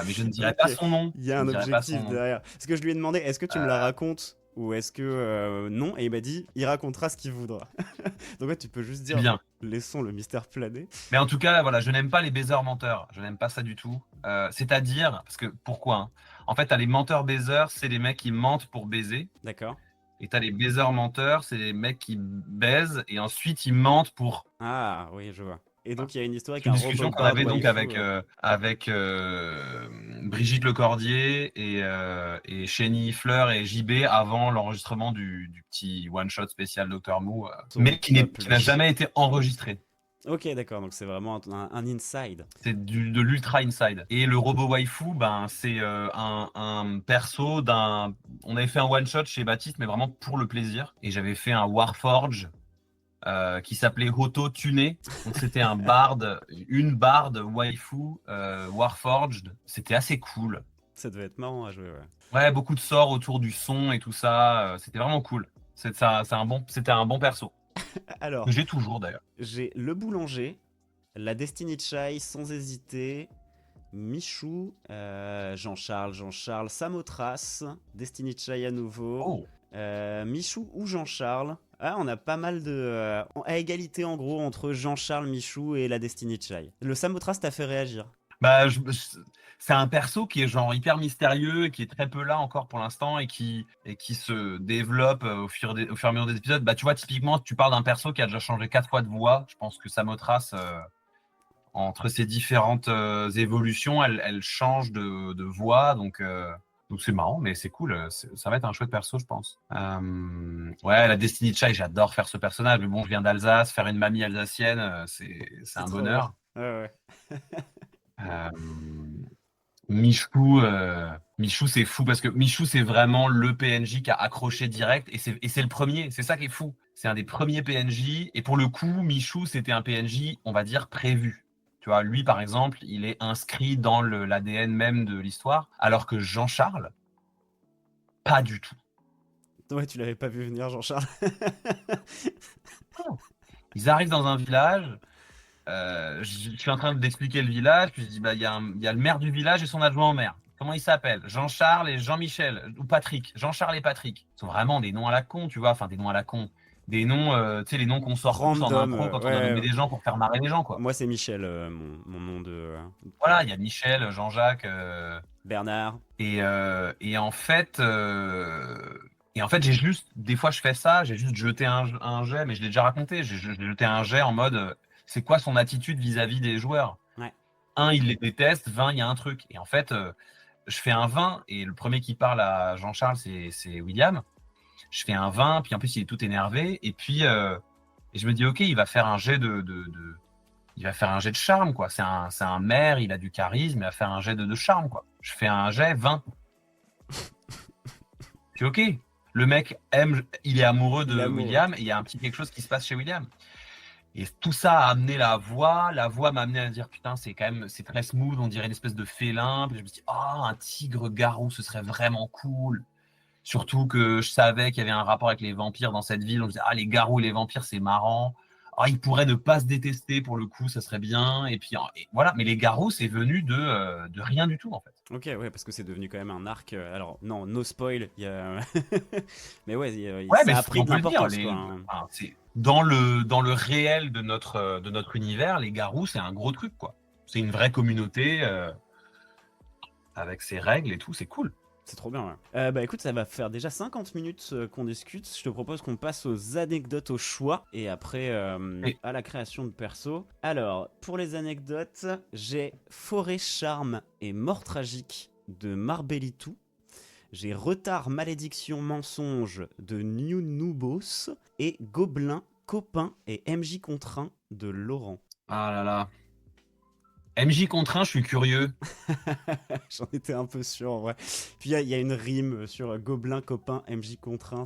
[SPEAKER 2] Mais je ne dirai pas son nom.
[SPEAKER 1] Il y a un objectif derrière. Parce que je lui ai demandé, est-ce que tu me la racontes ou est-ce que non? Et il m'a dit, il racontera ce qu'il voudra. Donc ouais, tu peux juste dire,
[SPEAKER 2] bien.
[SPEAKER 1] Laissons le mystère planer.
[SPEAKER 2] Mais en tout cas, voilà, je n'aime pas les baisers menteurs. Je n'aime pas ça du tout. C'est-à-dire, parce que pourquoi hein en fait, t'as les menteurs baisers, c'est les mecs qui mentent pour baiser.
[SPEAKER 1] D'accord.
[SPEAKER 2] Et t'as les baisers menteurs, c'est les mecs qui baisent et ensuite ils mentent pour.
[SPEAKER 1] Ah oui, je vois. Et donc il y a une histoire avec
[SPEAKER 2] une
[SPEAKER 1] un
[SPEAKER 2] discussion
[SPEAKER 1] robot
[SPEAKER 2] qu'on avait
[SPEAKER 1] bard
[SPEAKER 2] donc
[SPEAKER 1] waifu,
[SPEAKER 2] avec Brigitte Lecordier et Chény Fleur et JB avant l'enregistrement du petit one-shot spécial Dr Mou, mais qui n'a jamais été enregistré.
[SPEAKER 1] Ok, d'accord, donc c'est vraiment un inside.
[SPEAKER 2] C'est de l'ultra inside. Et le robot waifu, ben, c'est un perso d'un. On avait fait un one-shot chez Baptiste, mais vraiment pour le plaisir. Et j'avais fait un Warforge qui s'appelait Hoto Tuné. Donc c'était un bard, une bard waifu Warforged. C'était assez cool.
[SPEAKER 1] Ça devait être marrant à jouer, ouais.
[SPEAKER 2] Ouais, beaucoup de sorts autour du son et tout ça. C'était vraiment cool. C'était un bon perso.
[SPEAKER 1] Alors,
[SPEAKER 2] j'ai toujours d'ailleurs.
[SPEAKER 1] J'ai le boulanger, la Destiny Chai sans hésiter, Michou, Jean-Charles, Samothrace, Destiny Chai à nouveau, Michou ou Jean-Charles. Ah, on a pas mal de. À égalité en gros entre Jean-Charles, Michou et la Destiny Chai. Le Samothrace t'a fait réagir.
[SPEAKER 2] Bah, c'est un perso qui est genre hyper mystérieux, qui est très peu là encore pour l'instant et qui se développe au fur et à mesure des épisodes. Bah, tu vois, typiquement, tu parles d'un perso qui a déjà changé 4 fois de voix. Je pense que Samothrace, entre ses différentes évolutions, elle change de voix. Donc c'est marrant, mais c'est cool. Ça va être un chouette perso, je pense. Ouais, la Destiny Chai, j'adore faire ce personnage. Mais bon, je viens d'Alsace, faire une mamie alsacienne, c'est un bonheur.
[SPEAKER 1] Ouais.
[SPEAKER 2] Michou, c'est fou parce que Michou, c'est vraiment le PNJ qui a accroché direct et c'est le premier. C'est ça qui est fou. C'est un des premiers PNJ et pour le coup, Michou, c'était un PNJ, on va dire, prévu. Tu vois, lui, par exemple, il est inscrit dans l'ADN même de l'histoire, alors que Jean-Charles, pas du tout.
[SPEAKER 1] Ouais, tu l'avais pas vu venir, Jean-Charles.
[SPEAKER 2] Ils arrivent dans un village. Je suis en train d'expliquer le village, puis je dis il y a le maire du village et son adjoint au maire. Comment ils s'appellent? Jean-Charles et Jean-Michel ou Patrick. Jean-Charles et Patrick. Ce sont vraiment des noms à la con, tu vois. Enfin, des noms à la con. Des noms, tu sais, les noms qu'on sort tous en impro quand on a nommé des gens pour faire marrer les gens, quoi.
[SPEAKER 1] Moi, c'est Michel, mon nom de.
[SPEAKER 2] Voilà, il y a Michel, Jean-Jacques,
[SPEAKER 1] Bernard.
[SPEAKER 2] Et en fait, j'ai juste, des fois, je fais ça. J'ai juste jeté un jet, mais je l'ai déjà raconté. J'ai jeté un jet en mode. C'est quoi son attitude vis-à-vis des joueurs?
[SPEAKER 1] Ouais.
[SPEAKER 2] 1, il les déteste, 20, il y a un truc. Et en fait, je fais un 20, et le premier qui parle à Jean-Charles, c'est William. Je fais un 20, puis en plus, il est tout énervé. Et puis, et je me dis, OK, il va faire un jet il va faire un jet de charme, quoi. C'est un maire, il a du charisme, il va faire un jet de charme, quoi. Je fais un jet 20. C'est OK. Le mec il est amoureux de William, et il y a un petit quelque chose qui se passe chez William. Et tout ça a amené la voix. La voix m'a amené à dire putain, c'est très smooth, on dirait une espèce de félin. Puis je me suis dit, un tigre-garou, ce serait vraiment cool. Surtout que je savais qu'il y avait un rapport avec les vampires dans cette ville. On me disait, les garous et les vampires, c'est marrant. Ils pourraient ne pas se détester pour le coup, ça serait bien. Et puis voilà, mais les garous, c'est venu de rien du tout en fait.
[SPEAKER 1] Ok, ouais, parce que c'est devenu quand même un arc. Alors, non, no spoil. Mais ouais, ça a pris de l'importance.
[SPEAKER 2] C'est dans le réel de notre univers, les garous, c'est un gros truc, quoi. C'est une vraie communauté avec ses règles et tout, c'est cool.
[SPEAKER 1] C'est trop bien, ouais. Bah écoute, ça va faire déjà 50 minutes qu'on discute. Je te propose qu'on passe aux anecdotes au choix et après
[SPEAKER 2] Et
[SPEAKER 1] à la création de perso. Alors, pour les anecdotes, j'ai Forêt Charme et Mort Tragique de Marbellitou. J'ai Retard, Malédiction, Mensonge de New Nubos et Gobelin, Copain et MJ Contraint de Laurent.
[SPEAKER 2] ah là là. MJ Contraint, je suis curieux.
[SPEAKER 1] J'en étais un peu sûr en vrai. Puis il y a une rime sur Gobelin, Copain, MJ Contraint,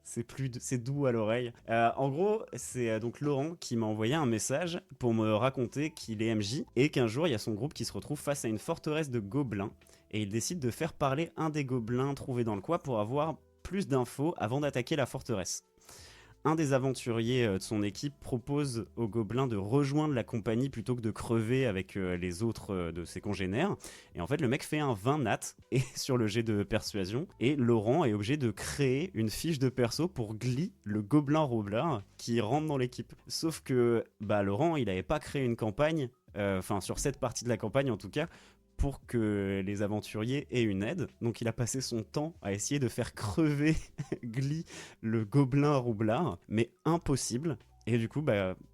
[SPEAKER 1] c'est doux à l'oreille. En gros, c'est donc Laurent qui m'a envoyé un message pour me raconter qu'il est MJ et qu'un jour il y a son groupe qui se retrouve face à une forteresse de gobelins et il décide de faire parler un des gobelins trouvés dans le coin pour avoir plus d'infos avant d'attaquer la forteresse. Un des aventuriers de son équipe propose aux gobelins de rejoindre la compagnie plutôt que de crever avec les autres de ses congénères. Et en fait, le mec fait un 20 nat et sur le jet de persuasion. Et Laurent est obligé de créer une fiche de perso pour Glee, le gobelin roublard, qui rentre dans l'équipe. Sauf que Laurent, il n'avait pas créé une campagne, enfin sur cette partie de la campagne en tout cas, pour que les aventuriers aient une aide. Donc il a passé son temps à essayer de faire crever Glee, le gobelin roublard, mais impossible. Et du coup,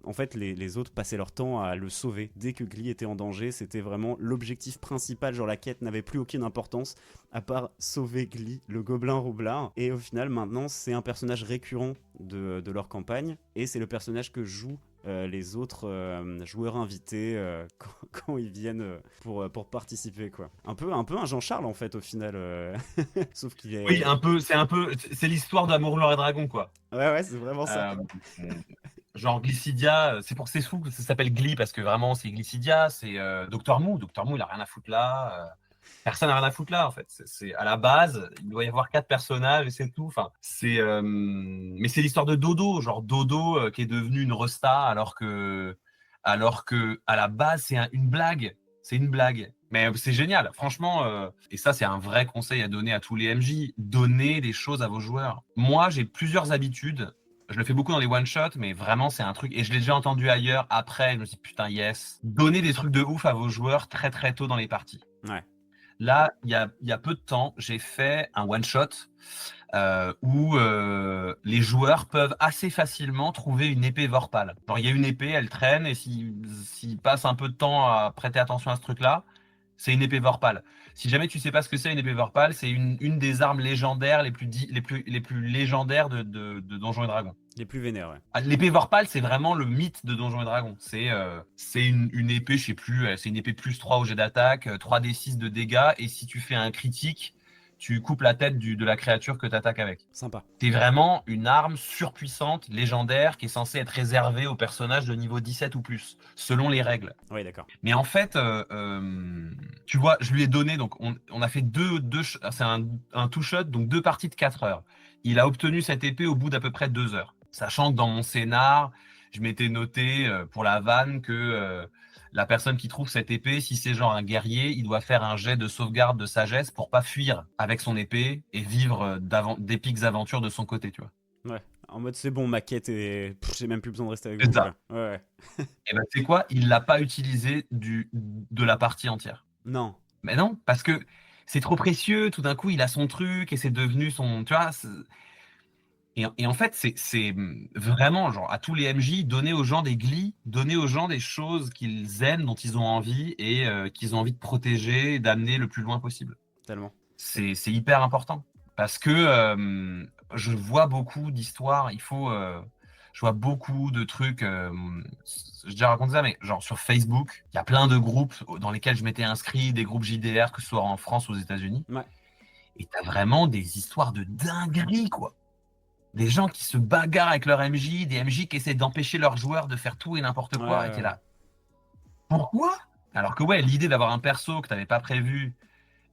[SPEAKER 1] en fait, les autres passaient leur temps à le sauver. Dès que Glee était en danger, c'était vraiment l'objectif principal. Genre, la quête n'avait plus aucune importance, à part sauver Glee, le gobelin roublard. Et au final, maintenant, c'est un personnage récurrent de leur campagne. Et c'est le personnage que jouent les autres joueurs invités quand ils viennent pour participer, quoi. Un peu un Jean-Charles, en fait, au final. Sauf qu'il
[SPEAKER 2] Oui,
[SPEAKER 1] est...
[SPEAKER 2] c'est l'histoire d'Amour, Gloire et Dragon, quoi.
[SPEAKER 1] Ouais, c'est vraiment ça.
[SPEAKER 2] Euh, genre Glycidia, c'est fou que ça s'appelle Glee parce que vraiment c'est Glycidia, c'est Docteur Mou. Docteur Mou, il a rien à foutre là. Personne n'a rien à foutre là en fait. C'est à la base, il doit y avoir 4 personnages et c'est tout. Enfin, mais c'est l'histoire de Dodo, genre Dodo qui est devenu une resta alors que à la base une blague. C'est une blague. Mais c'est génial, franchement. Et ça, c'est un vrai conseil à donner à tous les MJ. Donnez des choses à vos joueurs. Moi, j'ai plusieurs habitudes. Je le fais beaucoup dans les one-shots, mais vraiment, c'est un truc. Et je l'ai déjà entendu ailleurs. Après, je me suis dit, putain, yes. Donnez des trucs de ouf à vos joueurs très, très tôt dans les parties.
[SPEAKER 1] Ouais.
[SPEAKER 2] Là, il y a peu de temps, j'ai fait un one-shot où les joueurs peuvent assez facilement trouver une épée Vorpal. Genre, il y a une épée, elle traîne, et s'ils passent un peu de temps à prêter attention à ce truc-là, c'est une épée Vorpal. Si jamais tu sais pas ce que c'est une épée Vorpal, c'est une des armes légendaires les plus légendaires de Donjons et Dragons.
[SPEAKER 1] Les plus vénères, ouais.
[SPEAKER 2] Ah, l'épée Vorpal, c'est vraiment le mythe de Donjons et Dragons. C'est une épée, je sais plus, c'est une épée plus 3 au jet d'attaque, 3d6 de dégâts, et si tu fais un critique, tu coupes la tête de la créature que tu attaques avec.
[SPEAKER 1] Sympa.
[SPEAKER 2] C'est vraiment une arme surpuissante, légendaire, qui est censée être réservée aux personnages de niveau 17 ou plus, selon les règles.
[SPEAKER 1] Oui, d'accord.
[SPEAKER 2] Mais en fait, tu vois, je lui ai donné, donc on a fait c'est un two-shot, donc 2 parties de 4 heures. Il a obtenu cette épée au bout d'à peu près 2 heures. Sachant que dans mon scénar, je m'étais noté pour la vanne que la personne qui trouve cette épée, si c'est genre un guerrier, il doit faire un jet de sauvegarde de sagesse pour pas fuir avec son épée et vivre d'épiques aventures de son côté, tu vois.
[SPEAKER 1] Ouais. En mode, c'est bon, ma quête et j'ai même plus besoin de rester avec
[SPEAKER 2] C'est
[SPEAKER 1] vous,
[SPEAKER 2] ça.
[SPEAKER 1] quoi. Ouais.
[SPEAKER 2] Et ben, tu sais quoi? Il l'a pas utilisé de la partie entière.
[SPEAKER 1] Non.
[SPEAKER 2] Mais non, parce que c'est trop précieux. Tout d'un coup, il a son truc et c'est devenu son. Tu vois. Et en fait, c'est vraiment genre à tous les MJ, donner aux gens des glis, donner aux gens des choses qu'ils aiment, dont ils ont envie et qu'ils ont envie de protéger, d'amener le plus loin possible.
[SPEAKER 1] Tellement.
[SPEAKER 2] C'est hyper important parce que je vois beaucoup d'histoires. Je vois beaucoup de trucs. J'ai déjà raconté ça, mais genre sur Facebook, il y a plein de groupes dans lesquels je m'étais inscrit, des groupes JDR, que ce soit en France ou aux États-Unis.
[SPEAKER 1] Ouais.
[SPEAKER 2] Et t'as vraiment des histoires de dinguerie, quoi. Des gens qui se bagarrent avec leur MJ, des MJ qui essaient d'empêcher leurs joueurs de faire tout et n'importe quoi. Et t'es là. Pourquoi? Alors que ouais, l'idée d'avoir un perso que t'avais pas prévu,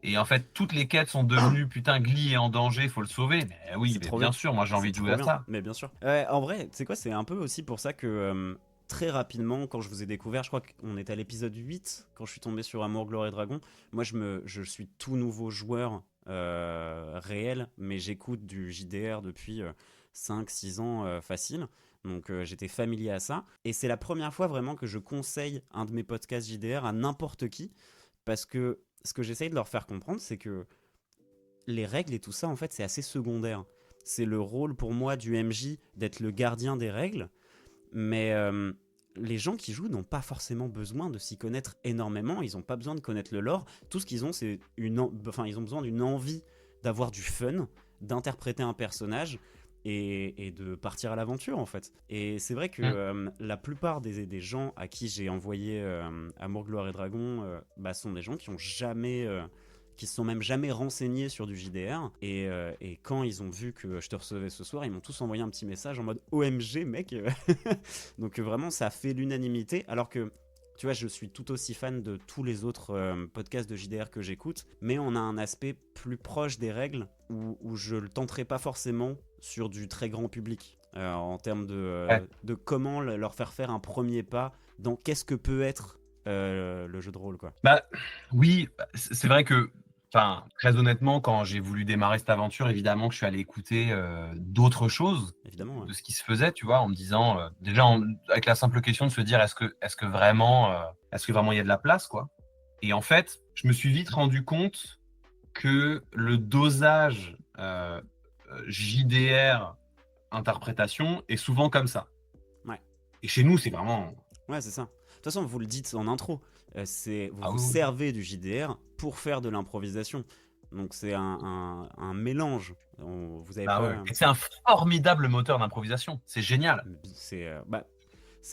[SPEAKER 2] et en fait toutes les quêtes sont devenues putain, Glee est en danger, faut le sauver. Mais oui, mais bien sûr, moi j'ai envie de jouer à ça.
[SPEAKER 1] Mais bien sûr. En vrai, tu sais quoi, c'est un peu aussi pour ça que très rapidement, quand je vous ai découvert, je crois qu'on était à l'épisode 8, quand je suis tombé sur Amour, Gloire et Dragon. Moi, je suis tout nouveau joueur réel, mais j'écoute du JDR depuis 5-6 ans facile. Donc j'étais familier à ça. Et c'est la première fois vraiment que je conseille un de mes podcasts JDR à n'importe qui. Parce que ce que j'essaye de leur faire comprendre, c'est que les règles et tout ça, en fait, c'est assez secondaire. C'est le rôle pour moi du MJ d'être le gardien des règles, mais les gens qui jouent n'ont pas forcément besoin de s'y connaître énormément, ils n'ont pas besoin de connaître le lore. Tout ce qu'ils ont, c'est ils ont besoin d'une envie d'avoir du fun, d'interpréter un personnage et de partir à l'aventure en fait. Et c'est vrai que la plupart des gens à qui j'ai envoyé Amour, Gloire et Dragon sont des gens qui ont jamais qui se sont même jamais renseignés sur du JDR et quand ils ont vu que je te recevais ce soir, ils m'ont tous envoyé un petit message en mode OMG mec. Donc vraiment ça a fait l'unanimité, alors que tu vois, je suis tout aussi fan de tous les autres podcasts de JDR que j'écoute, mais on a un aspect plus proche des règles où je le tenterai pas forcément sur du très grand public en termes de comment leur faire un premier pas dans qu'est-ce que peut être le jeu de rôle, quoi.
[SPEAKER 2] Bah oui, c'est vrai que, enfin, très honnêtement, quand j'ai voulu démarrer cette aventure, évidemment que je suis allé écouter d'autres choses
[SPEAKER 1] Évidemment, ouais.
[SPEAKER 2] de ce qui se faisait, tu vois, en me disant avec la simple question de se dire est-ce que vraiment il y a de la place, quoi. Et en fait, je me suis vite rendu compte que le dosage JDR interprétation est souvent comme ça.
[SPEAKER 1] Ouais.
[SPEAKER 2] Et chez nous, c'est vraiment.
[SPEAKER 1] Ouais, c'est ça. De toute façon, vous le dites en intro, vous vous
[SPEAKER 2] Oui.
[SPEAKER 1] servez du JDR pour faire de l'improvisation. Donc c'est un mélange. Vous avez pas.
[SPEAKER 2] Ouais. Et c'est un formidable moteur d'improvisation. C'est génial.
[SPEAKER 1] C'est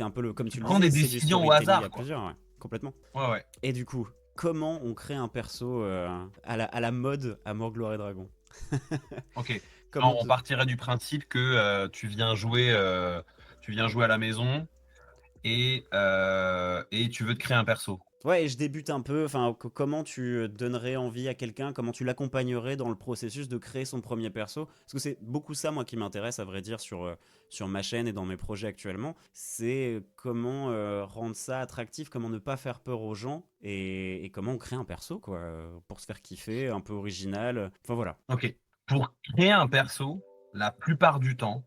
[SPEAKER 1] un peu comme tu
[SPEAKER 2] Tu
[SPEAKER 1] le
[SPEAKER 2] prends
[SPEAKER 1] disais,
[SPEAKER 2] des
[SPEAKER 1] c'est du
[SPEAKER 2] décisions au
[SPEAKER 1] storytelling
[SPEAKER 2] hasard,
[SPEAKER 1] à
[SPEAKER 2] quoi.
[SPEAKER 1] plusieurs, ouais, complètement.
[SPEAKER 2] Ouais.
[SPEAKER 1] Et du coup, comment on crée un perso à la mode Amour, Gloire et Dragon?
[SPEAKER 2] Ok.
[SPEAKER 1] Comment
[SPEAKER 2] On partirait du principe que tu viens jouer à la maison et tu veux te créer un perso.
[SPEAKER 1] Ouais, et je débute un peu. Enfin, comment tu donnerais envie à quelqu'un, comment tu l'accompagnerais dans le processus de créer son premier perso? Parce que c'est beaucoup ça, moi, qui m'intéresse, à vrai dire, sur ma chaîne et dans mes projets actuellement. C'est comment rendre ça attractif, comment ne pas faire peur aux gens et comment on crée un perso, quoi, pour se faire kiffer, un peu original. Enfin, voilà.
[SPEAKER 2] Ok. Pour créer un perso, la plupart du temps,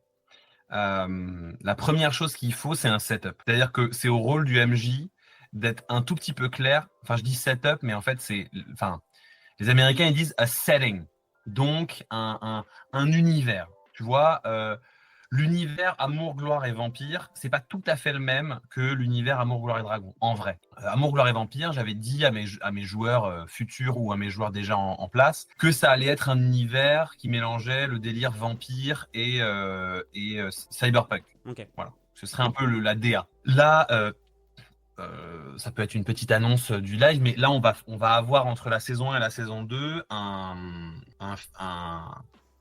[SPEAKER 2] la première chose qu'il faut, c'est un setup. C'est-à-dire que c'est au rôle du MJ d'être un tout petit peu clair. Enfin, je dis setup, mais en fait, les Américains, ils disent a setting. Donc, un univers. Tu vois, l'univers Amour, Gloire et Vampire, c'est pas tout à fait le même que l'univers Amour, Gloire et Dragon, en vrai. Amour, Gloire et Vampire, j'avais dit à mes joueurs futurs ou à mes joueurs déjà en place que ça allait être un univers qui mélangeait le délire vampire et cyberpunk.
[SPEAKER 1] Ok.
[SPEAKER 2] Voilà. Ce serait un peu la DA. Là, ça peut être une petite annonce du live, mais là, on va avoir entre la saison 1 et la saison 2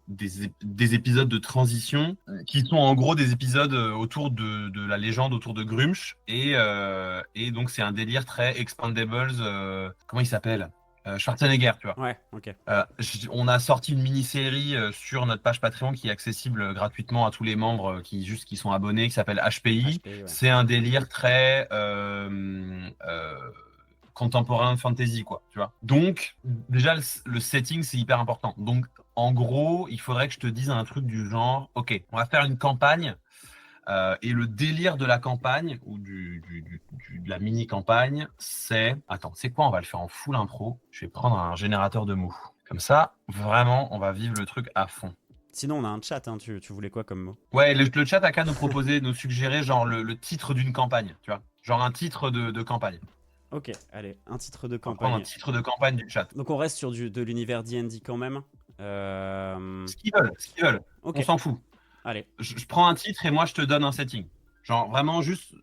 [SPEAKER 2] des épisodes de transition qui sont en gros des épisodes autour de la légende autour de Grumsh et donc c'est un délire très Expandables. Comment il s'appelle? Schwarzenegger, tu vois.
[SPEAKER 1] Ouais, ok.
[SPEAKER 2] On a sorti une mini-série sur notre page Patreon qui est accessible gratuitement à tous les membres qui sont abonnés, qui s'appelle HPI.
[SPEAKER 1] HPI, ouais.
[SPEAKER 2] C'est un délire très contemporain fantasy, quoi, tu vois. Donc, déjà, le setting, c'est hyper important. Donc, en gros, il faudrait que je te dise un truc du genre, ok, on va faire une campagne et le délire de la campagne ou de la mini-campagne, c'est... Attends, c'est quoi? On va le faire en full impro. Je vais prendre un générateur de mots. Comme ça, vraiment, on va vivre le truc à fond.
[SPEAKER 1] Sinon, on a un chat, hein. Tu voulais quoi comme mot?
[SPEAKER 2] Ouais, le chat a qu'à nous proposer, nous suggérer genre le titre d'une campagne, tu vois. Genre un titre de campagne.
[SPEAKER 1] Ok, allez, un titre de
[SPEAKER 2] On va prendre un
[SPEAKER 1] campagne.
[SPEAKER 2] titre de campagne du chat.
[SPEAKER 1] Donc on reste sur de l'univers D&D quand même.
[SPEAKER 2] Ce qu'ils veulent.
[SPEAKER 1] Ok.
[SPEAKER 2] On s'en fout.
[SPEAKER 1] Allez.
[SPEAKER 2] Je prends un titre et moi je te donne un setting. Genre vraiment juste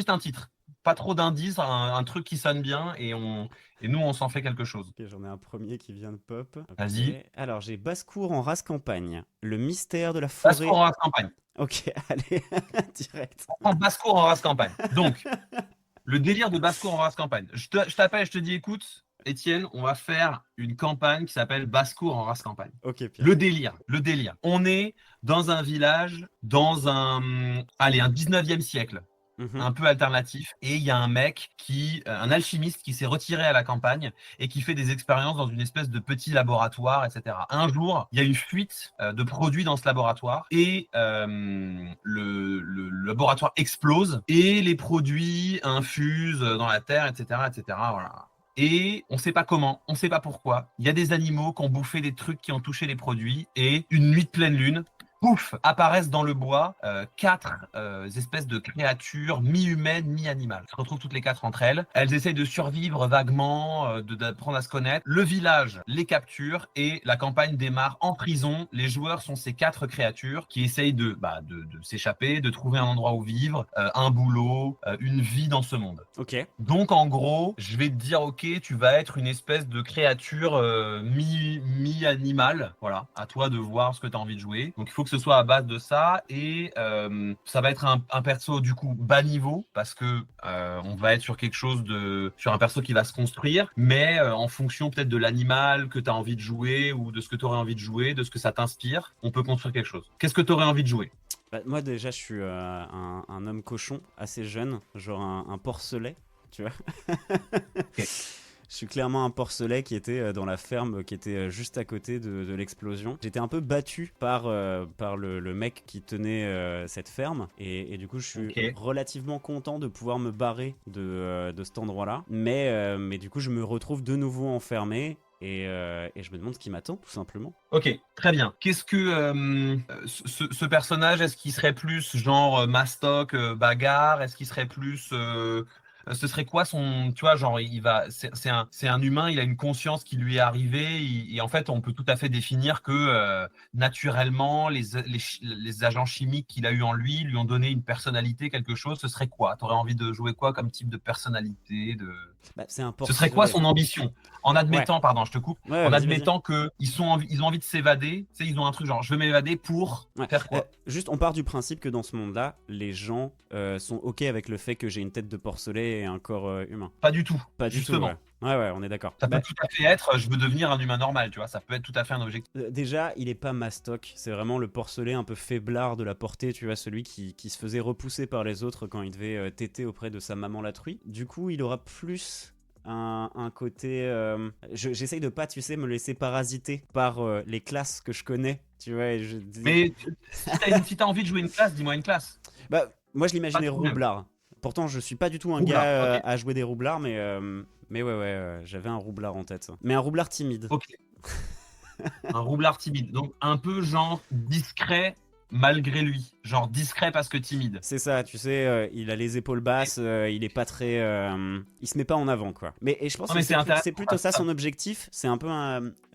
[SPEAKER 2] un titre. Pas trop d'indices, un truc qui sonne bien et nous on s'en fait quelque chose.
[SPEAKER 1] Ok, j'en ai un premier qui vient de pop. Okay.
[SPEAKER 2] Vas-y.
[SPEAKER 1] Alors j'ai Basse-Cour en race campagne. Le mystère de la forêt.
[SPEAKER 2] Basse-Cour en race campagne.
[SPEAKER 1] Ok, allez, direct.
[SPEAKER 2] On prend Basse-Cour en race campagne. Donc, le délire de Basse-Cour en race campagne. Je t'appelle et je te dis, écoute, Étienne, on va faire une campagne qui s'appelle Basse-Cour en race campagne.
[SPEAKER 1] Ok, Pierre.
[SPEAKER 2] Le délire. On est dans un village, dans un 19e siècle. Un peu alternatif, et il y a un mec un alchimiste qui s'est retiré à la campagne et qui fait des expériences dans une espèce de petit laboratoire, etc. Un jour, il y a une fuite de produits dans ce laboratoire et le laboratoire explose et les produits infusent dans la terre, etc., etc. Voilà. et on sait pas comment, on sait pas pourquoi. Il y a des animaux qui ont bouffé des trucs, qui ont touché les produits, et une nuit de pleine lune, pouf, apparaissent dans le bois 4 espèces de créatures mi-humaines, mi-animales. Elles se retrouvent toutes les 4 entre elles. Elles essayent de survivre vaguement, d'apprendre à se connaître. Le village les capture et la campagne démarre en prison. Les joueurs sont ces 4 créatures qui essayent de s'échapper, de trouver un endroit où vivre, un boulot, une vie dans ce monde.
[SPEAKER 1] Ok.
[SPEAKER 2] Donc en gros, je vais te dire, ok, tu vas être une espèce de créature mi-animale. Voilà, à toi de voir ce que tu as envie de jouer. Donc il faut que ce soit à base de ça et ça va être un perso du coup bas niveau parce que on va être sur quelque chose sur un perso qui va se construire, mais en fonction peut-être de l'animal que tu as envie de jouer ou de ce que tu aurais envie de jouer, de ce que ça t'inspire, on peut construire quelque chose. Qu'est-ce que tu aurais envie de jouer?
[SPEAKER 1] Bah, moi déjà je suis un homme cochon assez jeune, genre un porcelet, tu vois.
[SPEAKER 2] Ok.
[SPEAKER 1] Je suis clairement un porcelet qui était dans la ferme qui était juste à côté de l'explosion. J'étais un peu battu par le mec qui tenait cette ferme et du coup je suis relativement content de pouvoir me barrer de cet endroit-là. Mais du coup je me retrouve de nouveau enfermé. Et je me demande ce qui m'attend, tout simplement.
[SPEAKER 2] Ok, très bien. Qu'est-ce que ce personnage, est-ce qu'il serait plus genre mastoc, bagarre? Est-ce qu'il serait plus ce serait quoi son, tu vois, genre c'est un humain, il a une conscience qui lui est arrivée et en fait on peut tout à fait définir que naturellement les agents chimiques qu'il a eu en lui ont donné une personnalité, quelque chose. Ce serait quoi? T'aurais envie de jouer quoi comme type de personnalité de...
[SPEAKER 1] Bah, c'est un
[SPEAKER 2] Ce serait quoi son ambition? En admettant,
[SPEAKER 1] Ouais.
[SPEAKER 2] pardon, je te coupe,
[SPEAKER 1] Ouais,
[SPEAKER 2] en
[SPEAKER 1] vas-y.
[SPEAKER 2] admettant qu'ils ont envie de s'évader, tu sais, ils ont un truc genre je veux m'évader pour
[SPEAKER 1] Ouais.
[SPEAKER 2] faire quoi?
[SPEAKER 1] Juste, on part du principe que dans ce monde-là, les gens sont ok avec le fait que j'ai une tête de porcelet et un corps humain.
[SPEAKER 2] Pas du tout,
[SPEAKER 1] Pas du tout,
[SPEAKER 2] justement.
[SPEAKER 1] ouais, on est d'accord.
[SPEAKER 2] Ça peut tout à fait être je veux devenir un humain normal, tu vois, ça peut être tout à fait un objectif.
[SPEAKER 1] Déjà, il est pas mastoc, c'est vraiment le porcelet un peu faiblard de la portée, tu vois, celui qui se faisait repousser par les autres quand il devait téter auprès de sa maman la truie. Du coup, il aura plus un côté... j'essaye de pas, tu sais, me laisser parasiter par les classes que je connais, tu vois, et je dis...
[SPEAKER 2] Mais si t'as envie de jouer une classe, dis-moi une classe.
[SPEAKER 1] Bah, moi je
[SPEAKER 2] Pas
[SPEAKER 1] l'imaginais
[SPEAKER 2] de problème.
[SPEAKER 1] roublard. Pourtant, je suis pas du tout un
[SPEAKER 2] Roublard,
[SPEAKER 1] gars
[SPEAKER 2] ok.
[SPEAKER 1] à jouer des roublards, mais ouais, j'avais un roublard en tête. Mais un roublard timide.
[SPEAKER 2] Ok. Un roublard timide. Donc un peu genre discret malgré lui. Genre discret parce que timide.
[SPEAKER 1] C'est ça, tu sais, il a les épaules basses, il est pas très... il se met pas en avant, quoi. Et je pense
[SPEAKER 2] Non
[SPEAKER 1] que
[SPEAKER 2] mais c'est intéressant.
[SPEAKER 1] c'est plutôt ça son objectif, c'est un peu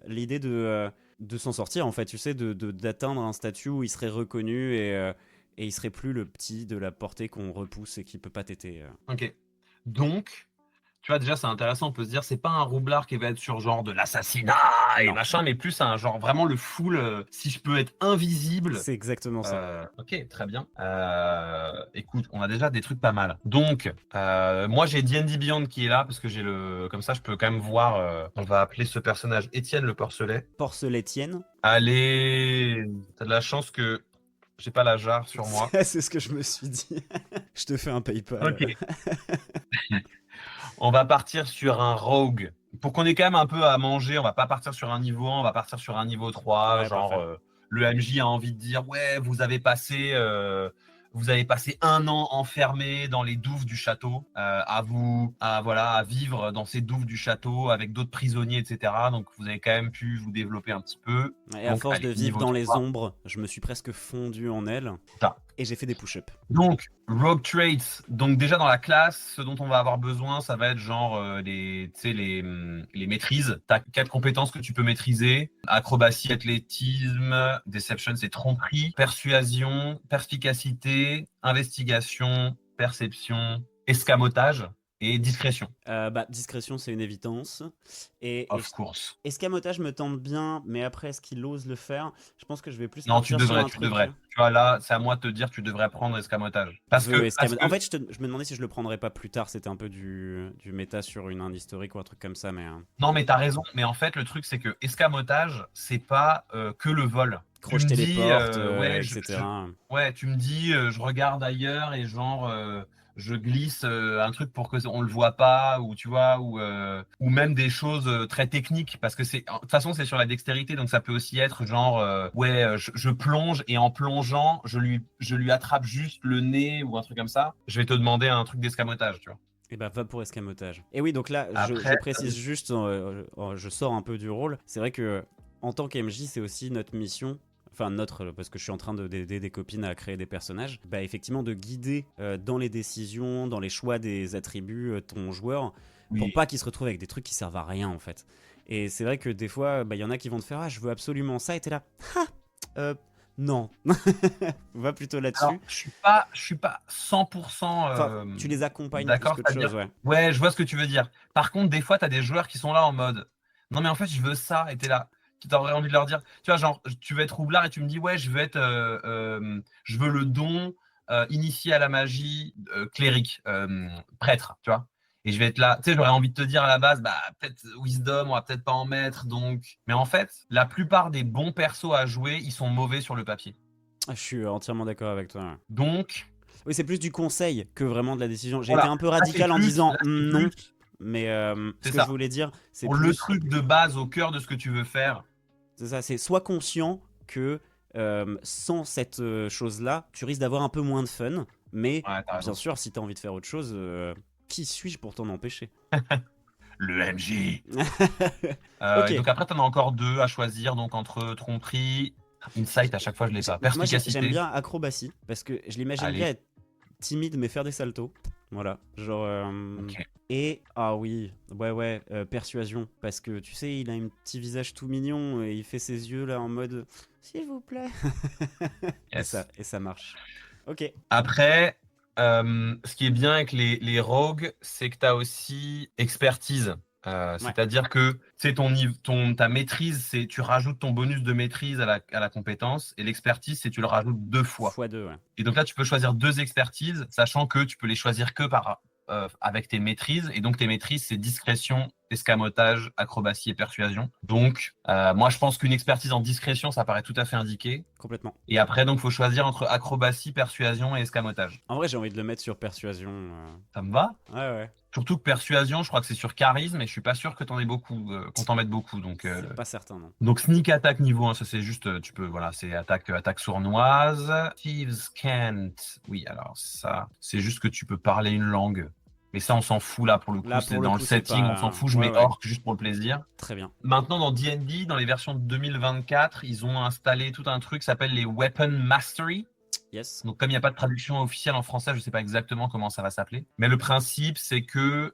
[SPEAKER 1] l'idée de s'en sortir, en fait, tu sais, d'atteindre un statut où il serait reconnu et il serait plus le petit de la portée qu'on repousse et qui peut pas téter.
[SPEAKER 2] Ok. Donc, tu vois, déjà, c'est intéressant, on peut se dire, c'est pas un roublard qui va être sur genre de l'assassinat et
[SPEAKER 1] Non,
[SPEAKER 2] machin, mais plus un genre vraiment le full, si je peux être invisible.
[SPEAKER 1] c'est exactement ça.
[SPEAKER 2] Ok, très bien. Écoute, on a déjà des trucs pas mal. Donc, moi j'ai D&D Beyond qui est là parce que j'ai le, comme ça je peux quand même voir. On va appeler ce personnage Étienne le porcelet.
[SPEAKER 1] Porceletienne.
[SPEAKER 2] Allez, t'as de la chance que j'ai pas la jarre sur moi.
[SPEAKER 1] C'est ce que je me suis dit. Je te fais un PayPal.
[SPEAKER 2] Ok. On va partir sur un rogue. Pour qu'on ait quand même un peu à manger, on va pas partir sur un niveau 1, on va partir sur un niveau 3.
[SPEAKER 1] Ouais,
[SPEAKER 2] Genre,
[SPEAKER 1] parfait.
[SPEAKER 2] le MJ a envie de dire, ouais, vous avez passé 1 an enfermé dans les douves du château, à vivre dans ces douves du château avec d'autres prisonniers, etc. Donc, vous avez quand même pu vous développer un petit peu.
[SPEAKER 1] Et à
[SPEAKER 2] Donc,
[SPEAKER 1] force
[SPEAKER 2] allez,
[SPEAKER 1] de vivre
[SPEAKER 2] niveau
[SPEAKER 1] dans les
[SPEAKER 2] 3.
[SPEAKER 1] ombres, je me suis presque fondu en elle.
[SPEAKER 2] Ça.
[SPEAKER 1] Et j'ai fait des push-ups.
[SPEAKER 2] Donc, Rogue Traits. Donc, déjà dans la classe, ce dont on va avoir besoin, ça va être genre tu sais, les maîtrises. Tu as 4 compétences que tu peux maîtriser: acrobatie, athlétisme, deception, c'est tromperie, persuasion, perspicacité, investigation, perception, escamotage et discrétion.
[SPEAKER 1] Discrétion, c'est une évidence. Et
[SPEAKER 2] Of course.
[SPEAKER 1] escamotage me tente bien, mais après, est-ce qu'il ose le faire? Je pense que je vais plus
[SPEAKER 2] Non, tu
[SPEAKER 1] partir sur
[SPEAKER 2] devrais,
[SPEAKER 1] un
[SPEAKER 2] tu
[SPEAKER 1] truc.
[SPEAKER 2] devrais. Tu vois, là, c'est à moi de te dire, tu devrais prendre escamotage. Parce que,
[SPEAKER 1] En fait, je me demandais si je le prendrais pas plus tard. C'était un peu du méta sur une inde historique ou un truc comme ça, mais
[SPEAKER 2] non, mais t'as raison. Mais en fait, le truc, c'est que escamotage, c'est pas que le vol.
[SPEAKER 1] crocheter les portes,
[SPEAKER 2] Ouais,
[SPEAKER 1] etc.
[SPEAKER 2] ouais, tu me dis, je regarde ailleurs et genre, je glisse un truc pour que on le voit pas, ou tu vois, ou même des choses très techniques, parce que de toute façon, c'est sur la dextérité, donc ça peut aussi être genre, je plonge et en plongeant, je lui attrape juste le nez ou un truc comme ça. Je vais te demander un truc d'escamotage, tu vois.
[SPEAKER 1] Et bah va pour escamotage. Et oui, donc là, je
[SPEAKER 2] Après,
[SPEAKER 1] précise juste, je sors un peu du rôle. C'est vrai que en tant qu'MJ, c'est aussi notre mission. Enfin, parce que je suis en train d'aider des copines à créer des personnages, bah effectivement de guider dans les décisions, dans les choix des attributs ton joueur, pour
[SPEAKER 2] oui.
[SPEAKER 1] pas qu'il se retrouve avec des trucs qui servent à rien en fait. Et c'est vrai que des fois, bah, y en a qui vont te faire, ah je veux absolument ça, et t'es là, ah, non, va plutôt
[SPEAKER 2] Alors,
[SPEAKER 1] là-dessus.
[SPEAKER 2] je suis pas 100%
[SPEAKER 1] Enfin, tu les accompagnes plus
[SPEAKER 2] d'accord,
[SPEAKER 1] qu'autre chose,
[SPEAKER 2] c'est-à-dire,
[SPEAKER 1] ouais.
[SPEAKER 2] ouais, je vois ce que tu veux dire. Par contre, des fois, tu as des joueurs qui sont là en mode, non, mais en fait, je veux ça, et tu es là. Tu aurais envie de leur dire, tu vois, genre, tu veux être roublard et tu me dis, ouais, je veux le don initié à la magie, cléric, prêtre, tu vois. Et je vais être là, tu sais, j'aurais envie de te dire à la base, bah, peut-être Wisdom, on va peut-être pas en mettre, donc. Mais en fait, la plupart des bons persos à jouer, ils sont mauvais sur le papier.
[SPEAKER 1] Ah, je suis entièrement d'accord avec toi, ouais.
[SPEAKER 2] Donc,
[SPEAKER 1] Oui, c'est plus du conseil que vraiment de la décision. J'ai été
[SPEAKER 2] voilà,
[SPEAKER 1] un peu radical en disant
[SPEAKER 2] là, c'est
[SPEAKER 1] non,
[SPEAKER 2] plus,
[SPEAKER 1] mais ce
[SPEAKER 2] c'est
[SPEAKER 1] que je
[SPEAKER 2] ça.
[SPEAKER 1] voulais dire, c'est
[SPEAKER 2] Pour le
[SPEAKER 1] plus,
[SPEAKER 2] truc de base au cœur de ce que tu veux faire.
[SPEAKER 1] c'est ça, c'est sois conscient que sans cette chose-là, tu risques d'avoir un peu moins de fun, mais
[SPEAKER 2] Ouais, t'as
[SPEAKER 1] bien
[SPEAKER 2] raison.
[SPEAKER 1] sûr, si tu as envie de faire autre chose, qui suis-je pour t'en empêcher?
[SPEAKER 2] Le MJ. Et
[SPEAKER 1] Ok.
[SPEAKER 2] donc après, tu en as encore deux à choisir, donc entre tromperie, insight, à chaque fois je l'ai pas.
[SPEAKER 1] Moi, j'aime
[SPEAKER 2] Perspicacité.
[SPEAKER 1] bien acrobatie parce que je l'imagine bien
[SPEAKER 2] Allez.
[SPEAKER 1] être timide mais faire des saltos. Voilà, genre.
[SPEAKER 2] Ok.
[SPEAKER 1] Et ah oui, ouais, persuasion parce que tu sais, il a un petit visage tout mignon et il fait ses yeux là en mode s'il vous plaît.
[SPEAKER 2] Yes.
[SPEAKER 1] Et ça marche. Ok.
[SPEAKER 2] Après, ce qui est bien avec les rogues, c'est que tu as aussi expertise.
[SPEAKER 1] Ouais.
[SPEAKER 2] C'est-à-dire que c'est ta maîtrise, c'est tu rajoutes ton bonus de maîtrise à la compétence, et l'expertise, c'est tu le rajoutes 2 fois.
[SPEAKER 1] Fois deux, ouais.
[SPEAKER 2] Et donc là, tu peux choisir 2 expertises, sachant que tu peux les choisir que avec tes maîtrises. Et donc, tes maîtrises, c'est discrétion, escamotage, acrobatie et persuasion. Donc, moi, je pense qu'une expertise en discrétion, ça paraît tout à fait indiqué.
[SPEAKER 1] Complètement.
[SPEAKER 2] Et après, donc, il faut choisir entre acrobatie, persuasion et escamotage.
[SPEAKER 1] En vrai, j'ai envie de le mettre sur persuasion.
[SPEAKER 2] Ça me va?
[SPEAKER 1] Ouais, ouais.
[SPEAKER 2] Surtout que persuasion, je crois que c'est sur charisme, et je suis pas sûr que qu'on t'en mette beaucoup.
[SPEAKER 1] C'est pas certain, non.
[SPEAKER 2] Donc sneak attack niveau 1, ça c'est juste, tu peux, voilà, c'est attaque sournoise. Thieves can't. Oui, alors ça, c'est juste que tu peux parler une langue. Mais ça, on s'en fout là pour le coup,
[SPEAKER 1] Là,
[SPEAKER 2] c'est
[SPEAKER 1] pour le
[SPEAKER 2] dans le
[SPEAKER 1] coup, c'est
[SPEAKER 2] setting, on
[SPEAKER 1] pas.
[SPEAKER 2] s'en fout. Je
[SPEAKER 1] Ouais,
[SPEAKER 2] mets
[SPEAKER 1] ouais.
[SPEAKER 2] orc juste pour le plaisir.
[SPEAKER 1] Très bien.
[SPEAKER 2] Maintenant, dans D&D, dans les versions de 2024, ils ont installé tout un truc qui s'appelle les Weapon Mastery.
[SPEAKER 1] Yes.
[SPEAKER 2] Donc, comme il n'y a pas de traduction officielle en français, je ne sais pas exactement comment ça va s'appeler. Mais le principe, c'est que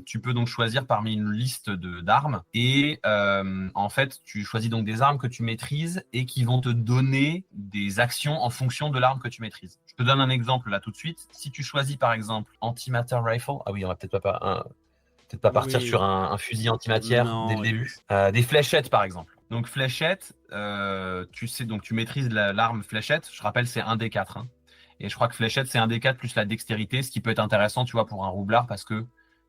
[SPEAKER 2] tu peux donc choisir parmi une liste d'armes. Et en fait, tu choisis donc des armes que tu maîtrises et qui vont te donner des actions en fonction de l'arme que tu maîtrises. Je te donne un exemple là tout de suite. Si tu choisis par exemple Antimatter Rifle, ah oui, on va peut-être pas partir
[SPEAKER 1] Oui.
[SPEAKER 2] sur un fusil antimatière dès
[SPEAKER 1] Non,
[SPEAKER 2] le
[SPEAKER 1] oui.
[SPEAKER 2] début. Des fléchettes, par exemple. Donc, fléchette, tu sais, donc tu maîtrises l'arme fléchette. Je rappelle, c'est 1d4. Hein. Et je crois que fléchette, c'est 1d4 plus la dextérité, ce qui peut être intéressant, tu vois, pour un roublard, parce que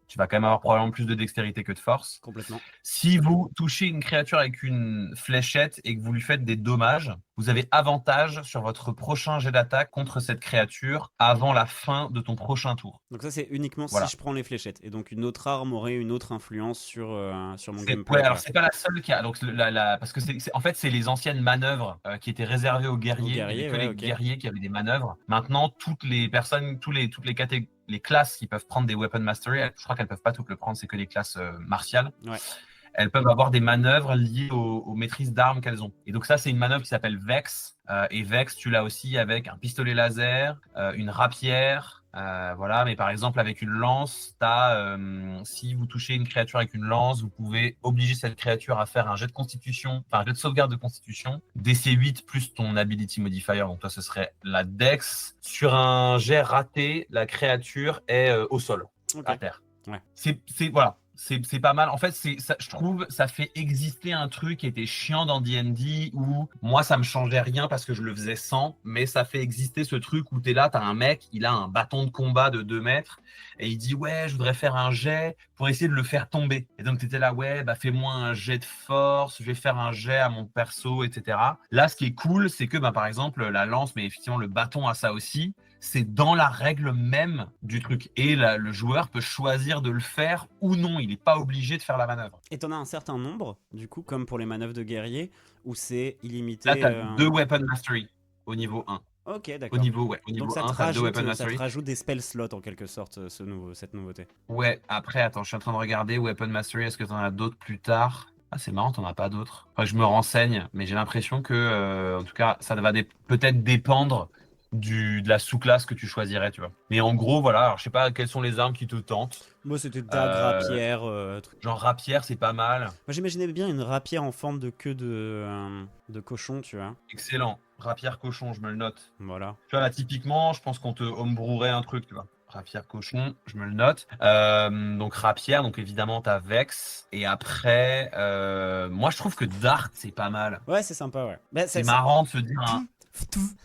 [SPEAKER 2] tu vas quand même avoir probablement plus de dextérité que de force.
[SPEAKER 1] Complètement.
[SPEAKER 2] Si vous touchez une créature avec une fléchette et que vous lui faites des dommages, vous avez avantage sur votre prochain jet d'attaque contre cette créature avant la fin de ton prochain tour.
[SPEAKER 1] Donc ça, c'est uniquement si
[SPEAKER 2] Voilà.
[SPEAKER 1] je prends les fléchettes. Et donc une autre arme aurait une autre influence sur mon gameplay.
[SPEAKER 2] Ouais, alors
[SPEAKER 1] Quoi.
[SPEAKER 2] c'est pas la seule qui a. Donc, parce que en fait, c'est les anciennes manœuvres qui étaient réservées aux guerriers. Il y avait que
[SPEAKER 1] ouais,
[SPEAKER 2] les
[SPEAKER 1] ok.
[SPEAKER 2] guerriers qui avaient des manœuvres. Maintenant, toutes les personnes, toutes les classes qui peuvent prendre des Weapon Mastery, je crois qu'elles peuvent pas toutes le prendre, c'est que les classes martiales.
[SPEAKER 1] Ouais.
[SPEAKER 2] Elles peuvent avoir des manœuvres liées aux maîtrises d'armes qu'elles ont. Et donc ça, c'est une manœuvre qui s'appelle Vex. Et Vex, tu l'as aussi avec un pistolet laser, une rapière. Voilà, mais par exemple avec une lance, si vous touchez une créature avec une lance, vous pouvez obliger cette créature à faire un jet de constitution, enfin un jet de sauvegarde de constitution, DC8 plus ton ability modifier, donc toi ce serait la dex. Sur un jet raté, la créature est au sol, à terre.
[SPEAKER 1] Ouais.
[SPEAKER 2] Voilà. C'est pas mal. En fait, je trouve ça fait exister un truc qui était chiant dans D&D où moi, ça me changeait rien parce que je le faisais sans, mais ça fait exister ce truc où t'es là, t'as un mec, il a un bâton de combat de 2 mètres et il dit ouais, je voudrais faire un jet pour essayer de le faire tomber. Et donc, t'étais là, ouais, bah fais-moi un jet de force, je vais faire un jet à mon perso, etc. Là, ce qui est cool, c'est que, bah, par exemple, la lance, mais effectivement, le bâton a ça aussi. C'est dans la règle même du truc. Et le joueur peut choisir de le faire ou non. Il n'est pas obligé de faire la manœuvre.
[SPEAKER 1] Et t'en as un certain nombre, du coup, comme pour les manœuvres de guerrier, où c'est illimité.
[SPEAKER 2] Là, tu as 2 Weapon Mastery au niveau 1.
[SPEAKER 1] Ok,
[SPEAKER 2] Au
[SPEAKER 1] d'accord.
[SPEAKER 2] niveau, ouais, au
[SPEAKER 1] Donc
[SPEAKER 2] niveau 1, t'as 2 Weapon
[SPEAKER 1] ça te
[SPEAKER 2] Mastery.
[SPEAKER 1] rajoute des spell slots en quelque sorte, cette nouveauté.
[SPEAKER 2] Ouais, après, attends, je suis en train de regarder Weapon Mastery, est-ce que t'en as d'autres plus tard? Ah, c'est marrant, t'en as pas d'autres. Enfin, je me renseigne, mais j'ai l'impression que, en tout cas, ça va peut-être dépendre de la sous-classe que tu choisirais, tu vois. Mais en gros, voilà, alors je sais pas quelles sont les armes qui te tentent.
[SPEAKER 1] Moi, c'était dague,
[SPEAKER 2] Euh,
[SPEAKER 1] rapière,
[SPEAKER 2] genre rapière, c'est pas mal.
[SPEAKER 1] Moi, j'imaginais bien une rapière en forme de queue de cochon, tu vois.
[SPEAKER 2] Excellent. Rapière cochon, je me le note.
[SPEAKER 1] Voilà.
[SPEAKER 2] Tu vois, là, typiquement, je pense qu'on te homebrewerait un truc, tu vois. Rapière cochon, je me le note. Donc rapière, donc évidemment, t'as Vex. Et après, moi, je trouve que Dart, c'est pas mal.
[SPEAKER 1] Ouais, c'est sympa, ouais. Bah,
[SPEAKER 2] C'est marrant de se dire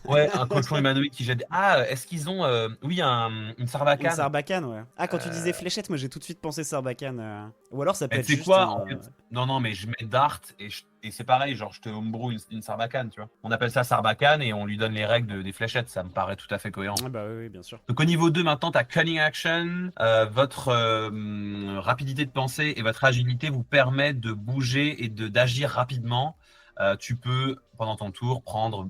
[SPEAKER 2] ouais, un cochon humanoïde qui jette. Ah, est-ce qu'ils ont, oui, une
[SPEAKER 1] Une
[SPEAKER 2] sarbacane?
[SPEAKER 1] sarbacane, ouais. Ah, quand tu disais
[SPEAKER 2] Euh,
[SPEAKER 1] fléchette, moi j'ai tout de suite pensé sarbacane. Ou alors ça peut
[SPEAKER 2] Mais
[SPEAKER 1] être
[SPEAKER 2] tu sais
[SPEAKER 1] juste
[SPEAKER 2] quoi, en
[SPEAKER 1] un.
[SPEAKER 2] fait, non, non, mais je mets Dart et c'est pareil, genre je te homebrew une sarbacane, tu vois. On appelle ça sarbacane et on lui donne les règles des fléchettes, ça me paraît tout à fait cohérent.
[SPEAKER 1] Ah, bah oui, oui, bien sûr.
[SPEAKER 2] Donc au niveau 2, maintenant, tu as Cunning Action. Votre rapidité de pensée et votre agilité vous permettent de bouger et d'agir rapidement. Tu peux, pendant ton tour, prendre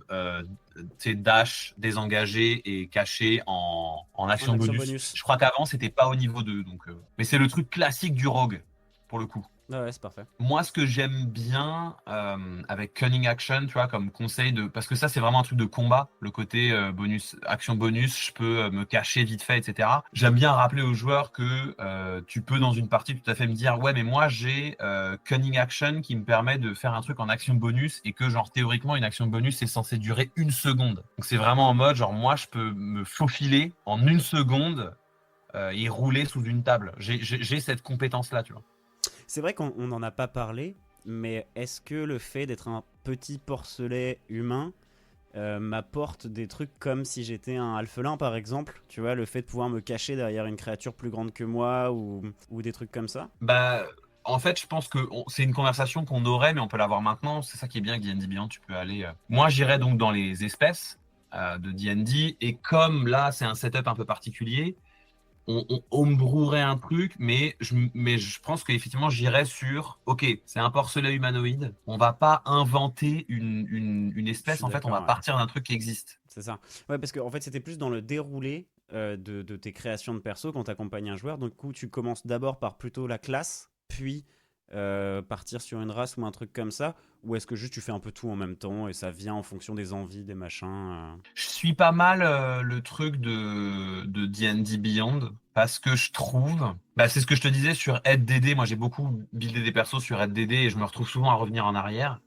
[SPEAKER 2] tes dash désengagés et cachés en
[SPEAKER 1] En
[SPEAKER 2] action
[SPEAKER 1] action
[SPEAKER 2] bonus.
[SPEAKER 1] bonus.
[SPEAKER 2] Je crois qu'avant, c'était pas au niveau 2. Donc, mais c'est le truc classique du rogue, pour le coup.
[SPEAKER 1] Ah ouais, c'est parfait.
[SPEAKER 2] Moi, ce que j'aime bien avec Cunning Action, tu vois, comme conseil de, parce que ça, c'est vraiment un truc de combat, le côté bonus, action bonus, je peux me cacher vite fait, etc. J'aime bien rappeler aux joueurs que tu peux dans une partie tout à fait me dire, ouais, mais moi j'ai Cunning Action qui me permet de faire un truc en action bonus et que genre théoriquement une action bonus c'est censé durer 1 seconde. Donc c'est vraiment en mode genre moi je peux me faufiler en 1 seconde et rouler sous une table. J'ai cette compétence là, tu vois.
[SPEAKER 1] C'est vrai qu'on n'en a pas parlé, mais est-ce que le fait d'être un petit porcelet humain m'apporte des trucs comme si j'étais un alphelin par exemple? Tu vois, le fait de pouvoir me cacher derrière une créature plus grande que moi ou des trucs comme ça?
[SPEAKER 2] Bah, en fait, je pense que c'est une conversation qu'on aurait, mais on peut l'avoir maintenant. C'est ça qui est bien avec D&D Beyond. Tu peux aller. Moi, j'irais donc dans les espèces de D&D, et comme là, c'est un setup un peu particulier, on homebrewerait un truc, mais je pense qu'effectivement, j'irais sur. Ok, c'est un porcelet humanoïde. On va pas inventer une
[SPEAKER 1] Je
[SPEAKER 2] espèce.
[SPEAKER 1] suis
[SPEAKER 2] En fait, on va
[SPEAKER 1] d'accord, ouais.
[SPEAKER 2] partir d'un truc qui existe.
[SPEAKER 1] C'est ça. Ouais, parce que en fait, c'était plus dans le déroulé de tes créations de perso quand tu accompagnes un joueur. Donc, du coup, tu commences d'abord par plutôt la classe, puis partir sur une race ou un truc comme ça. Ou est-ce que juste tu fais un peu tout en même temps et ça vient en fonction des envies, des machins
[SPEAKER 2] Je suis pas mal le truc de D&D Beyond parce que je trouve, bah, c'est ce que je te disais sur AidDD. Moi, j'ai beaucoup buildé des persos sur AidDD et je me retrouve souvent à revenir en arrière.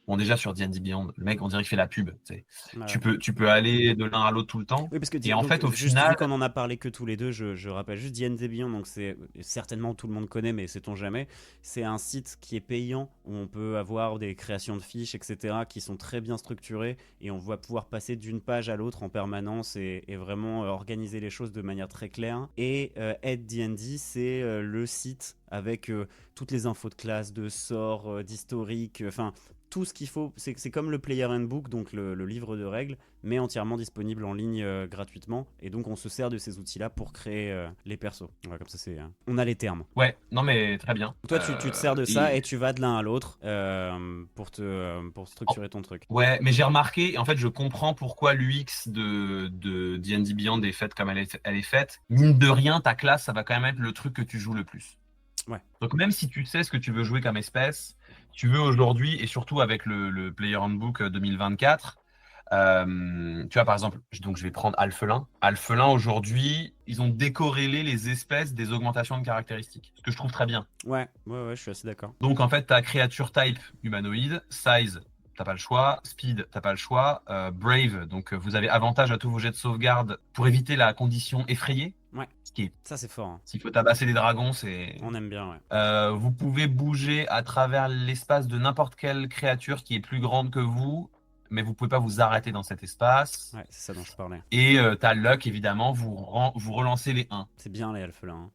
[SPEAKER 2] Bon, déjà sur D&D Beyond, le mec, on dirait qu'il fait la pub. Tu sais.
[SPEAKER 1] Ouais.
[SPEAKER 2] Tu peux aller de l'un à l'autre tout le temps.
[SPEAKER 1] Oui, parce que
[SPEAKER 2] Et en
[SPEAKER 1] donc
[SPEAKER 2] fait, au
[SPEAKER 1] juste vu
[SPEAKER 2] final,
[SPEAKER 1] qu'on en a parlé que tous les deux, je rappelle juste D&D Beyond, donc c'est certainement tout le monde connaît, mais sait-on jamais. C'est un site qui est payant où on peut avoir des créations de fiches, etc., qui sont très bien structurées et on va pouvoir passer d'une page à l'autre en permanence et vraiment organiser les choses de manière très claire. Et Aide D&D, c'est le site avec toutes les infos de classe, de sorts, d'historique, enfin tout ce qu'il faut. C'est comme le Player Handbook, donc le livre de règles, mais entièrement disponible en ligne gratuitement. Et donc on se sert de ces outils-là pour créer les persos. Ouais, comme ça, on a les termes.
[SPEAKER 2] ouais, non mais très bien.
[SPEAKER 1] Toi, tu te sers de ça et
[SPEAKER 2] Et
[SPEAKER 1] tu vas de l'un à l'autre pour structurer ton truc.
[SPEAKER 2] ouais, mais j'ai remarqué, et en fait, je comprends pourquoi l'UX de D&D Beyond est faite comme elle est faite. Mine de rien, ta classe, ça va quand même être le truc que tu joues le plus.
[SPEAKER 1] Ouais.
[SPEAKER 2] Donc même si tu sais ce que tu veux jouer comme espèce, tu veux aujourd'hui, et surtout avec le Player Handbook 2024, tu vois par exemple, donc je vais prendre Alphelin. Alphelin aujourd'hui, ils ont décorrélé les espèces des augmentations de caractéristiques, ce que je trouve très bien.
[SPEAKER 1] Ouais, ouais, ouais, je suis assez d'accord.
[SPEAKER 2] Donc en fait, tu as créature type humanoïde, size, t'as pas le choix, speed, t'as pas le choix, brave, donc vous avez avantage à tous vos jets de sauvegarde pour éviter la condition effrayée,
[SPEAKER 1] Ouais,
[SPEAKER 2] ce qui est,
[SPEAKER 1] ça c'est fort, hein.
[SPEAKER 2] s'il faut tabasser des dragons, c'est...
[SPEAKER 1] On aime bien, ouais.
[SPEAKER 2] Vous pouvez bouger à travers l'espace de n'importe quelle créature qui est plus grande que vous, mais vous pouvez pas vous arrêter dans cet espace.
[SPEAKER 1] Ouais, c'est ça dont je parlais.
[SPEAKER 2] Et t'as luck, évidemment, vous relancez les 1.
[SPEAKER 1] C'est bien les elfes là, hein.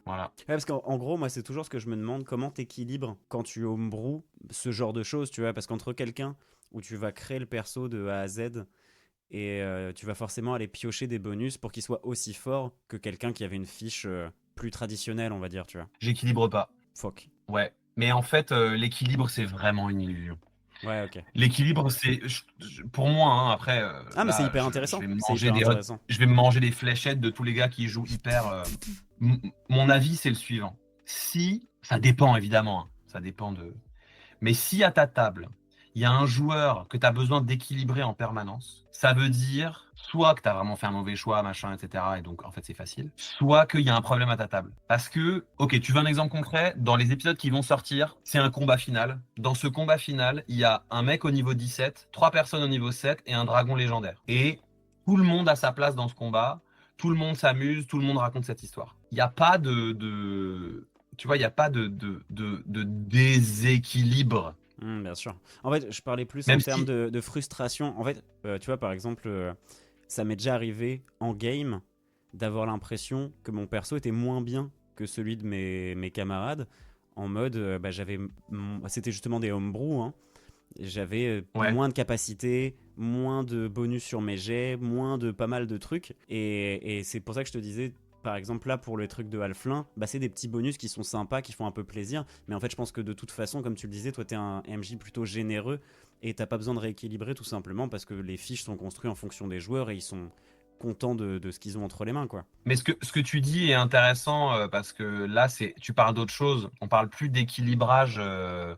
[SPEAKER 2] Voilà.
[SPEAKER 1] Ouais, parce qu'en gros, moi, c'est toujours ce que je me demande, comment t'équilibres quand tu homebrew ce genre de choses, tu vois, parce qu'entre quelqu'un où tu vas créer le perso de A à Z et tu vas forcément aller piocher des bonus pour qu'il soit aussi fort que quelqu'un qui avait une fiche plus traditionnelle, on va dire, tu vois.
[SPEAKER 2] J'équilibre pas.
[SPEAKER 1] Fuck.
[SPEAKER 2] Ouais. Mais en fait, l'équilibre, c'est vraiment une illusion.
[SPEAKER 1] Ouais, ok.
[SPEAKER 2] L'équilibre, pour moi, hein, après,
[SPEAKER 1] Ah, mais c'est
[SPEAKER 2] là,
[SPEAKER 1] hyper intéressant.
[SPEAKER 2] je vais me
[SPEAKER 1] C'est
[SPEAKER 2] manger
[SPEAKER 1] hyper intéressant.
[SPEAKER 2] je vais me manger des fléchettes de tous les gars qui jouent hyper. Mon avis, c'est le suivant. Si, ça dépend évidemment, hein, ça dépend de. Mais si à ta table, il y a un joueur que tu as besoin d'équilibrer en permanence, ça veut dire soit que tu as vraiment fait un mauvais choix, machin, etc. Et donc, en fait, c'est facile. Soit qu'il y a un problème à ta table. Parce que, ok, tu veux un exemple concret, dans les épisodes qui vont sortir, c'est un combat final. Dans ce combat final, il y a un mec au niveau 17, 3 personnes au niveau 7 et un dragon légendaire. Et tout le monde a sa place dans ce combat. Tout le monde s'amuse, tout le monde raconte cette histoire. Il n'y a pas tu vois, il n'y a pas de déséquilibre.
[SPEAKER 1] Bien sûr. En fait, je parlais plus en
[SPEAKER 2] Même
[SPEAKER 1] termes
[SPEAKER 2] si,
[SPEAKER 1] de frustration. En fait, tu vois, par exemple, ça m'est déjà arrivé en game d'avoir l'impression que mon perso était moins bien que celui de mes camarades. En mode, bah, c'était justement des homebrew, hein. J'avais
[SPEAKER 2] ouais,
[SPEAKER 1] moins de capacité, moins de bonus sur mes jets, moins de pas mal de trucs. Et c'est pour ça que je te disais, par exemple, là, pour le truc de Halflin, bah, c'est des petits bonus qui sont sympas, qui font un peu plaisir. Mais en fait, je pense que de toute façon, comme tu le disais, toi, t'es un MJ plutôt généreux et t'as pas besoin de rééquilibrer tout simplement parce que les fiches sont construites en fonction des joueurs et ils sont contents de ce qu'ils ont entre les mains, quoi.
[SPEAKER 2] mais ce que tu dis est intéressant parce que là, tu parles d'autre chose. On parle plus d'équilibrage,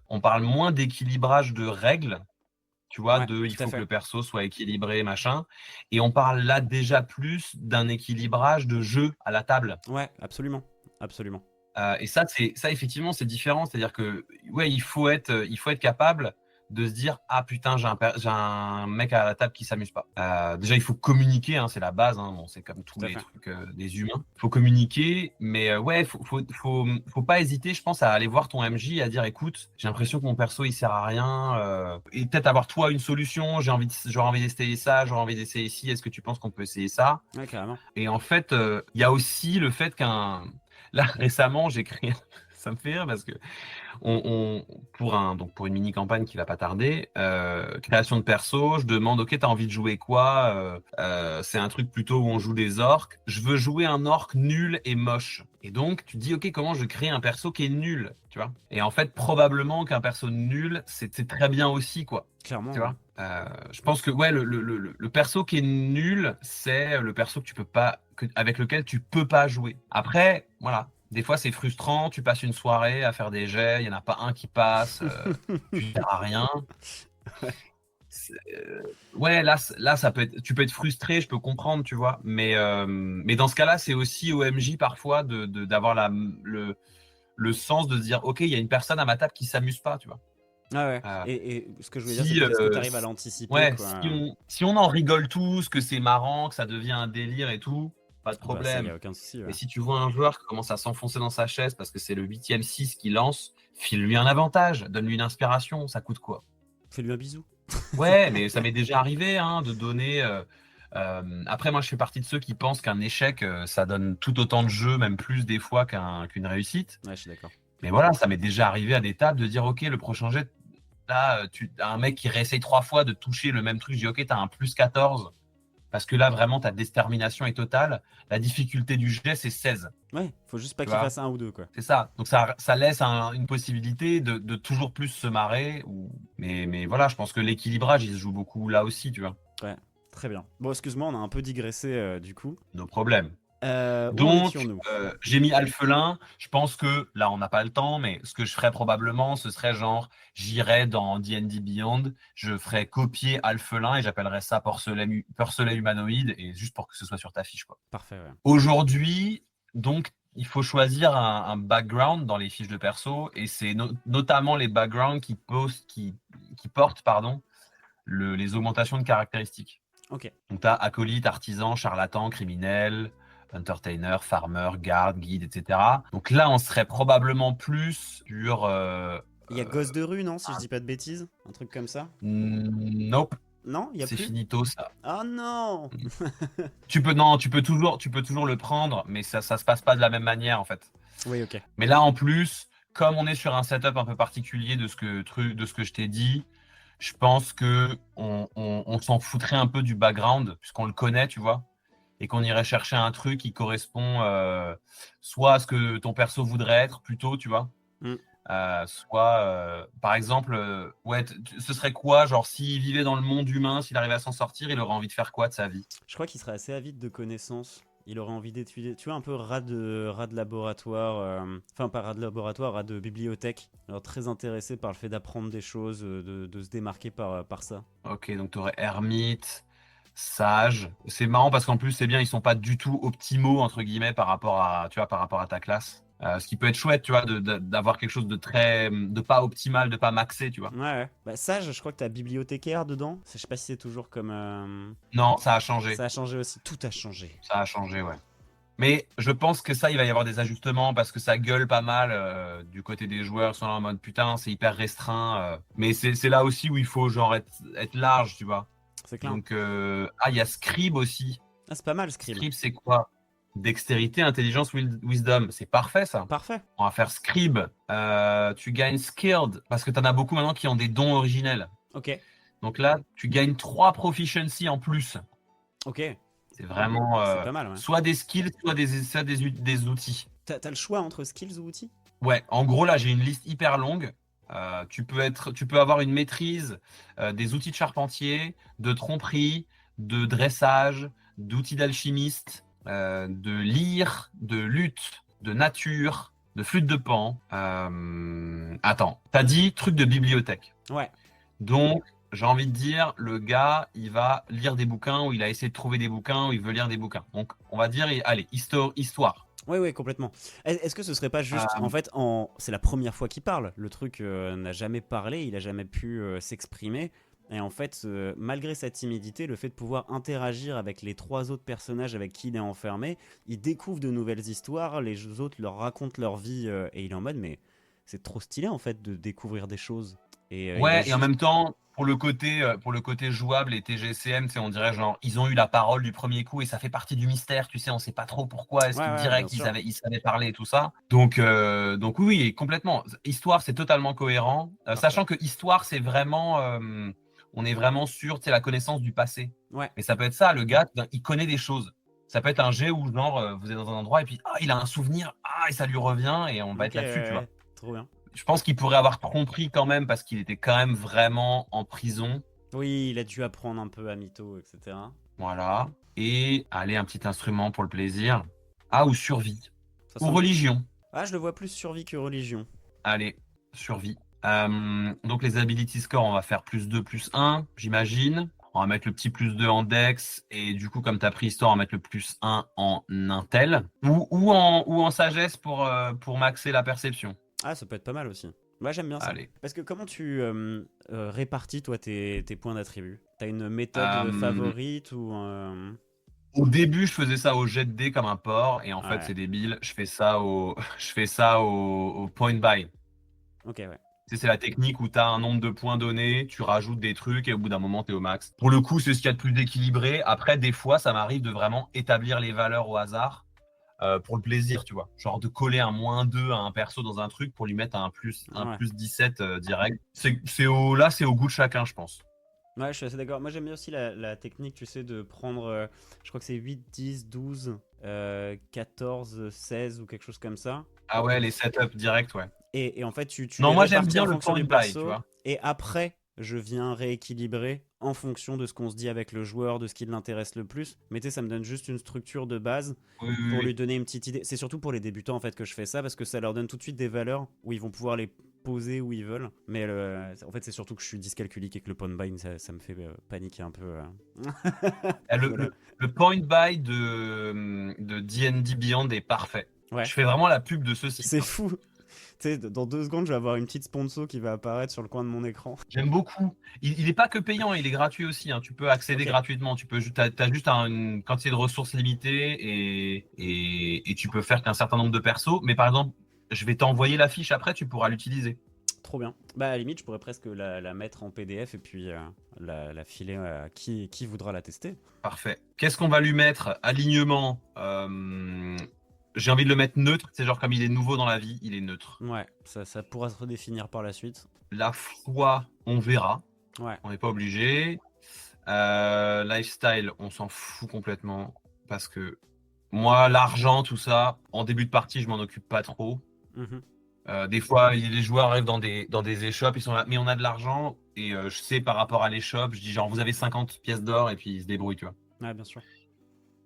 [SPEAKER 2] on parle moins d'équilibrage de règles, tu vois,
[SPEAKER 1] Ouais,
[SPEAKER 2] il
[SPEAKER 1] tout à
[SPEAKER 2] faut que
[SPEAKER 1] fait.
[SPEAKER 2] le perso soit équilibré, machin. Et on parle là déjà plus d'un équilibrage de jeu à la table.
[SPEAKER 1] Ouais, absolument. Absolument.
[SPEAKER 2] Et ça effectivement, c'est différent. C'est-à-dire que, ouais, il faut être capable de se dire, ah putain, j'ai un mec à la table qui s'amuse pas. Déjà, il faut communiquer, hein, c'est la base. Hein, bon, c'est comme tous
[SPEAKER 1] Tout à
[SPEAKER 2] les
[SPEAKER 1] fait.
[SPEAKER 2] trucs des humains. Il faut communiquer, mais ouais, faut pas hésiter, je pense, à aller voir ton MJ et à dire, écoute, j'ai l'impression que mon perso il sert à rien. Et peut-être avoir toi une solution. J'aurais envie d'essayer ça, j'aurais envie d'essayer ci. Est-ce que tu penses qu'on peut essayer ça?
[SPEAKER 1] Ouais, carrément.
[SPEAKER 2] Et en fait, il y a aussi le fait Là, récemment, j'ai créé. Ça me fait rire parce que pour une mini campagne qui va pas tarder, création de perso, je demande, ok, t'as envie de jouer quoi? C'est un truc plutôt où on joue des orques. Je veux jouer un orc nul et moche. Et donc, tu te dis, ok, comment je crée un perso qui est nul, tu vois? Et en fait, probablement qu'un perso nul, c'est très bien aussi, quoi.
[SPEAKER 1] Clairement,
[SPEAKER 2] Tu
[SPEAKER 1] ouais.
[SPEAKER 2] vois? Je pense que ouais, le perso qui est nul, c'est le perso que tu peux pas, avec lequel tu peux pas jouer. Après, voilà, des fois c'est frustrant, tu passes une soirée à faire des jets, il y en a pas un qui passe, tu sers à rien. Ouais, là ça peut être, tu peux être frustré, je peux comprendre, tu vois. Mais dans ce cas-là, c'est aussi au MJ parfois d'avoir le sens de se dire, ok, il y a une personne à ma table qui s'amuse pas, tu vois.
[SPEAKER 1] Ah ouais.
[SPEAKER 2] Euh,
[SPEAKER 1] Et ce que je voulais dire, c'est
[SPEAKER 2] si,
[SPEAKER 1] peut-être ce que tu arrives à l'anticiper,
[SPEAKER 2] Ouais,
[SPEAKER 1] quoi.
[SPEAKER 2] si on en rigole tous, que c'est marrant, que ça devient un délire et tout, pas de
[SPEAKER 1] Ah bah ça, y
[SPEAKER 2] problème.
[SPEAKER 1] a aucun souci,
[SPEAKER 2] Mais
[SPEAKER 1] ouais.
[SPEAKER 2] si tu vois un joueur qui commence à s'enfoncer dans sa chaise parce que c'est le 8e 6 qui lance, file-lui un avantage, donne-lui une inspiration, ça coûte quoi?
[SPEAKER 1] Fais-lui un bisou.
[SPEAKER 2] Ouais, mais ça m'est déjà arrivé hein, de donner. Après, moi, je fais partie de ceux qui pensent qu'un échec, ça donne tout autant de jeu, même plus des fois qu'une réussite.
[SPEAKER 1] Ouais, je suis d'accord.
[SPEAKER 2] Mais voilà, ça m'est déjà arrivé à des tables de dire, OK, le prochain jet, là, tu as un mec qui réessaye 3 fois de toucher le même truc. Je dis, OK, tu as un +14. Parce que là, vraiment, ta détermination est totale. La difficulté du jet, c'est 16.
[SPEAKER 1] Ouais, faut juste pas
[SPEAKER 2] Tu
[SPEAKER 1] qu'il
[SPEAKER 2] vois?
[SPEAKER 1] fasse un ou deux, quoi.
[SPEAKER 2] C'est ça. Donc, ça laisse une possibilité de toujours plus se marrer. Mais voilà, je pense que l'équilibrage, il se joue beaucoup là aussi, tu vois.
[SPEAKER 1] Ouais, très bien. Bon, excuse-moi, on a un peu digressé du coup.
[SPEAKER 2] Nos problèmes.
[SPEAKER 1] Où en
[SPEAKER 2] Donc,
[SPEAKER 1] étions-nous?
[SPEAKER 2] j'ai mis Alphelin. Je pense que là, on n'a pas le temps, mais ce que je ferais probablement, ce serait genre, j'irais dans D&D Beyond, je ferais copier Alphelin et j'appellerais ça porcelet humanoïde, et juste pour que ce soit sur ta fiche, quoi.
[SPEAKER 1] Parfait, ouais.
[SPEAKER 2] Aujourd'hui, donc, il faut choisir un background dans les fiches de perso, et c'est notamment les backgrounds qui portent, pardon, les augmentations de caractéristiques.
[SPEAKER 1] Ok.
[SPEAKER 2] Donc, tu as acolyte, artisan, charlatan, criminel, entertainer, farmer, garde, guide, etc. Donc là, on serait probablement plus sur.
[SPEAKER 1] Il y a Gosse de rue, non, si je dis pas de bêtises? Un truc comme ça?
[SPEAKER 2] Nope,
[SPEAKER 1] Non, il y a
[SPEAKER 2] c'est
[SPEAKER 1] plus?
[SPEAKER 2] finito ça.
[SPEAKER 1] Ah non!
[SPEAKER 2] Non, tu peux toujours le prendre, mais ça se passe pas de la même manière en fait.
[SPEAKER 1] Oui, ok.
[SPEAKER 2] Mais là, en plus, comme on est sur un setup un peu particulier de ce que je t'ai dit, je pense que on s'en foutrait un peu du background puisqu'on le connaît, tu vois, et qu'on irait chercher un truc qui correspond soit à ce que ton perso voudrait être plutôt, tu vois.
[SPEAKER 1] Hmm.
[SPEAKER 2] Soit, par exemple, ouais, ce serait quoi, genre s'il vivait dans le monde humain, s'il arrivait à s'en sortir, il aurait envie de faire quoi de sa vie?
[SPEAKER 1] Je crois qu'il serait assez avide de connaissances. Il aurait envie d'étudier, tu vois, un peu rat de laboratoire, enfin pas rat de laboratoire, rat de bibliothèque. Alors très intéressé par le fait d'apprendre des choses, de se démarquer par ça.
[SPEAKER 2] Ok, donc tu aurais ermite, sage. C'est marrant parce qu'en plus, c'est bien, ils sont pas du tout optimaux, entre guillemets, par rapport à, tu vois, par rapport à ta classe. Ce qui peut être chouette, tu vois, d'avoir quelque chose de pas optimal, de pas maxé, tu vois.
[SPEAKER 1] Ouais, ouais. Bah, sage, je crois que t'as bibliothécaire dedans. Je sais pas si c'est toujours comme.
[SPEAKER 2] Non, ça a changé.
[SPEAKER 1] Ça a changé aussi. Tout a changé.
[SPEAKER 2] Ça a changé, ouais. Mais je pense que ça, il va y avoir des ajustements parce que ça gueule pas mal du côté des joueurs. Ils sont là en mode putain, c'est hyper restreint. Mais c'est là aussi où il faut genre être large, tu vois.
[SPEAKER 1] C'est clair.
[SPEAKER 2] Donc, il y a Scribe aussi.
[SPEAKER 1] Ah, c'est pas mal, Scribe.
[SPEAKER 2] Scribe, c'est quoi? Dextérité, intelligence, wisdom. C'est parfait, ça.
[SPEAKER 1] Parfait.
[SPEAKER 2] On va faire Scribe. Tu gagnes Skilled parce que tu en as beaucoup maintenant qui ont des dons originels.
[SPEAKER 1] Ok.
[SPEAKER 2] Donc là, tu gagnes 3 proficiency en plus.
[SPEAKER 1] Ok.
[SPEAKER 2] C'est vraiment
[SPEAKER 1] C'est pas mal, ouais.
[SPEAKER 2] soit des skills, soit des outils.
[SPEAKER 1] T'as le choix entre skills ou outils?
[SPEAKER 2] Ouais, en gros, là, j'ai une liste hyper longue. Tu peux avoir une maîtrise des outils de charpentier, de tromperie, de dressage, d'outils d'alchimiste, de lyre, de lutte, de nature, de flûte de pan. Attends, t'as dit truc de bibliothèque.
[SPEAKER 1] Ouais.
[SPEAKER 2] Donc, j'ai envie de dire, le gars, il va lire des bouquins ou il a essayé de trouver des bouquins ou il veut lire des bouquins. Donc, on va dire, allez, histoire.
[SPEAKER 1] Oui, oui, complètement. Est-ce que ce serait pas juste,
[SPEAKER 2] Euh,
[SPEAKER 1] en fait, c'est la première fois qu'il parle. Le truc n'a jamais parlé, il a jamais pu s'exprimer. Et en fait, malgré sa timidité, le fait de pouvoir interagir avec les 3 autres personnages avec qui il est enfermé, il découvre de nouvelles histoires, les autres leur racontent leur vie, et il est en mode, mais c'est trop stylé en fait de découvrir des choses. Et il a
[SPEAKER 2] Ouais, et en
[SPEAKER 1] juste.
[SPEAKER 2] même temps, pour le côté jouable et TGCM, on dirait genre, ils ont eu la parole du premier coup et ça fait partie du mystère, tu sais, on sait pas trop pourquoi, est-ce
[SPEAKER 1] Ouais,
[SPEAKER 2] qu'ils
[SPEAKER 1] ouais, bien
[SPEAKER 2] direct
[SPEAKER 1] sûr.
[SPEAKER 2] ils savaient parler et tout ça. Donc oui, oui, complètement. Histoire, c'est totalement cohérent,
[SPEAKER 1] Parfait.
[SPEAKER 2] sachant que histoire, c'est vraiment, on est vraiment sur, tu sais, la connaissance du passé.
[SPEAKER 1] Ouais,
[SPEAKER 2] Et ça peut être ça, le gars, il connaît des choses. Ça peut être un jet où genre, vous êtes dans un endroit et puis, il a un souvenir, et ça lui revient et on va
[SPEAKER 1] ok,
[SPEAKER 2] être là-dessus, tu vois.
[SPEAKER 1] ouais, trop bien.
[SPEAKER 2] Je pense qu'il pourrait avoir compris quand même parce qu'il était quand même vraiment en prison.
[SPEAKER 1] Oui, il a dû apprendre un peu à mytho, etc.
[SPEAKER 2] Voilà. Et allez, un petit instrument pour le plaisir. Ah, ou survie.
[SPEAKER 1] Ça
[SPEAKER 2] Ou
[SPEAKER 1] semble.
[SPEAKER 2] religion.
[SPEAKER 1] Ah, je le vois plus survie que religion.
[SPEAKER 2] Allez, survie. Donc les ability score, on va faire +2, +1, j'imagine. On va mettre le petit +2 en dex. Et du coup, comme tu as pris histoire, on va mettre le +1 en intel. Ou en sagesse pour maxer la perception.
[SPEAKER 1] Ah, ça peut être pas mal aussi. Moi, j'aime bien ça.
[SPEAKER 2] Allez.
[SPEAKER 1] Parce que comment tu répartis, toi, tes points d'attribut? T'as une méthode
[SPEAKER 2] Euh,
[SPEAKER 1] favorite ou.
[SPEAKER 2] Au début, je faisais ça au jet de dés comme un porc, et en fait,
[SPEAKER 1] Ouais,
[SPEAKER 2] c'est débile. Je fais ça je fais ça au point buy.
[SPEAKER 1] ok, ouais.
[SPEAKER 2] Tu sais, c'est la technique où tu as un nombre de points donné, tu rajoutes des trucs et au bout d'un moment, tu es au max. Pour le coup, c'est ce qu'il y a de plus équilibré. Après, des fois, ça m'arrive de vraiment établir les valeurs au hasard pour le plaisir, tu vois. Genre de coller un -2 à un perso dans un truc pour lui mettre un
[SPEAKER 1] Ouais.
[SPEAKER 2] +17 direct. C'est au goût de chacun, je pense.
[SPEAKER 1] Ouais, je suis assez d'accord. Moi, j'aime bien aussi la technique, tu sais, de prendre, je crois que c'est 8, 10, 12, 14, 16 ou quelque chose comme ça.
[SPEAKER 2] Ah ouais, les setups direct, ouais.
[SPEAKER 1] Et en fait, tu
[SPEAKER 2] Non,
[SPEAKER 1] les
[SPEAKER 2] moi, j'aime
[SPEAKER 1] répartis
[SPEAKER 2] bien
[SPEAKER 1] en
[SPEAKER 2] le
[SPEAKER 1] fonction
[SPEAKER 2] point
[SPEAKER 1] des
[SPEAKER 2] buy, tu
[SPEAKER 1] persos.
[SPEAKER 2] vois.
[SPEAKER 1] Et après, je viens rééquilibrer en fonction de ce qu'on se dit avec le joueur, de ce qui l'intéresse le plus. Mais tu sais, ça me donne juste une structure de base
[SPEAKER 2] Oui, oui,
[SPEAKER 1] pour lui
[SPEAKER 2] oui.
[SPEAKER 1] donner une petite idée. C'est surtout pour les débutants en fait que je fais ça parce que ça leur donne tout de suite des valeurs où ils vont pouvoir les poser où ils veulent. Mais en fait, c'est surtout que je suis dyscalculique et que le point buy, ça me fait paniquer un peu.
[SPEAKER 2] Ah, Le,
[SPEAKER 1] Voilà.
[SPEAKER 2] le, le point buy de D&D Beyond est parfait.
[SPEAKER 1] Ouais,
[SPEAKER 2] Je fais vraiment la pub de ce site,
[SPEAKER 1] c'est
[SPEAKER 2] hein.
[SPEAKER 1] fou. Tu sais, dans 2 secondes, je vais avoir une petite sponsor qui va apparaître sur le coin de mon écran.
[SPEAKER 2] J'aime beaucoup. Il est pas que payant, il est gratuit aussi, hein. Tu peux accéder
[SPEAKER 1] Ok,
[SPEAKER 2] gratuitement. T'as juste une quantité de ressources limitées et tu peux faire qu'un certain nombre de persos. Mais par exemple, je vais t'envoyer la fiche après, tu pourras l'utiliser.
[SPEAKER 1] trop bien. Bah, à la limite, je pourrais presque la mettre en PDF et puis la filer à qui voudra la tester.
[SPEAKER 2] Parfait. Qu'est-ce qu'on va lui mettre? Alignement. J'ai envie de le mettre neutre. C'est genre comme il est nouveau dans la vie, il est neutre.
[SPEAKER 1] Ouais, ça pourra se redéfinir par la suite.
[SPEAKER 2] La foi, on verra.
[SPEAKER 1] Ouais,
[SPEAKER 2] On n'est pas obligé. Lifestyle, on s'en fout complètement. Parce que moi, l'argent, tout ça, en début de partie, je m'en occupe pas trop.
[SPEAKER 1] mhm.
[SPEAKER 2] Des fois, les joueurs arrivent dans des échoppes, ils sont là, mais on a de l'argent, et je sais par rapport à l'échoppe, je dis genre, vous avez 50 pièces d'or, et puis ils se débrouillent, tu vois.
[SPEAKER 1] Ouais, bien sûr.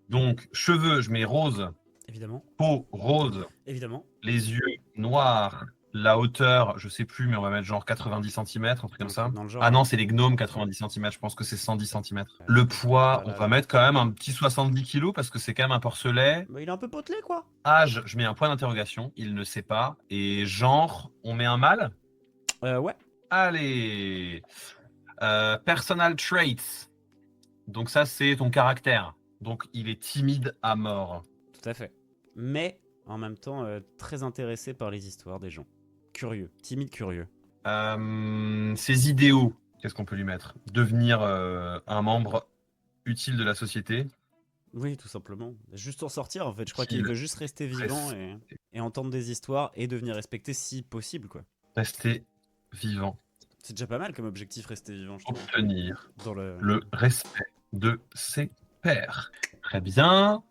[SPEAKER 2] Donc, cheveux, je mets rose,
[SPEAKER 1] Évidemment.
[SPEAKER 2] peau rose,
[SPEAKER 1] Évidemment.
[SPEAKER 2] les yeux noirs, la hauteur, je sais plus, mais on va mettre genre 90 centimètres, un truc comme
[SPEAKER 1] Donc,
[SPEAKER 2] ça.
[SPEAKER 1] dans le genre,
[SPEAKER 2] Ah
[SPEAKER 1] ouais.
[SPEAKER 2] non, c'est les gnomes 90 centimètres, je pense que c'est 110 centimètres.
[SPEAKER 1] Ouais,
[SPEAKER 2] Le poids, on
[SPEAKER 1] voilà,
[SPEAKER 2] va
[SPEAKER 1] là.
[SPEAKER 2] mettre quand même un petit 70 kilos parce que c'est quand même un porcelet.
[SPEAKER 1] Bah, il est un peu potelé, quoi.
[SPEAKER 2] Âge, je mets un point d'interrogation, il ne sait pas. Et genre, on met un mâle.
[SPEAKER 1] Ouais,
[SPEAKER 2] Allez, personal traits. Donc ça, c'est ton caractère. Donc il est timide à mort.
[SPEAKER 1] tout à fait. Mais, en même temps, très intéressé par les histoires des gens. Curieux. Timide, curieux.
[SPEAKER 2] Ses idéaux, qu'est-ce qu'on peut lui mettre? Devenir un membre utile de la société.
[SPEAKER 1] Oui, tout simplement. Juste en sortir, en fait. Je crois qu'il
[SPEAKER 2] Qu'il
[SPEAKER 1] veut juste rester vivant et entendre des histoires et devenir respecté si possible, quoi.
[SPEAKER 2] rester vivant.
[SPEAKER 1] C'est déjà pas mal comme objectif, rester vivant, je trouve.
[SPEAKER 2] Obtenir
[SPEAKER 1] Dans le...
[SPEAKER 2] le respect de ses pairs. Très bien.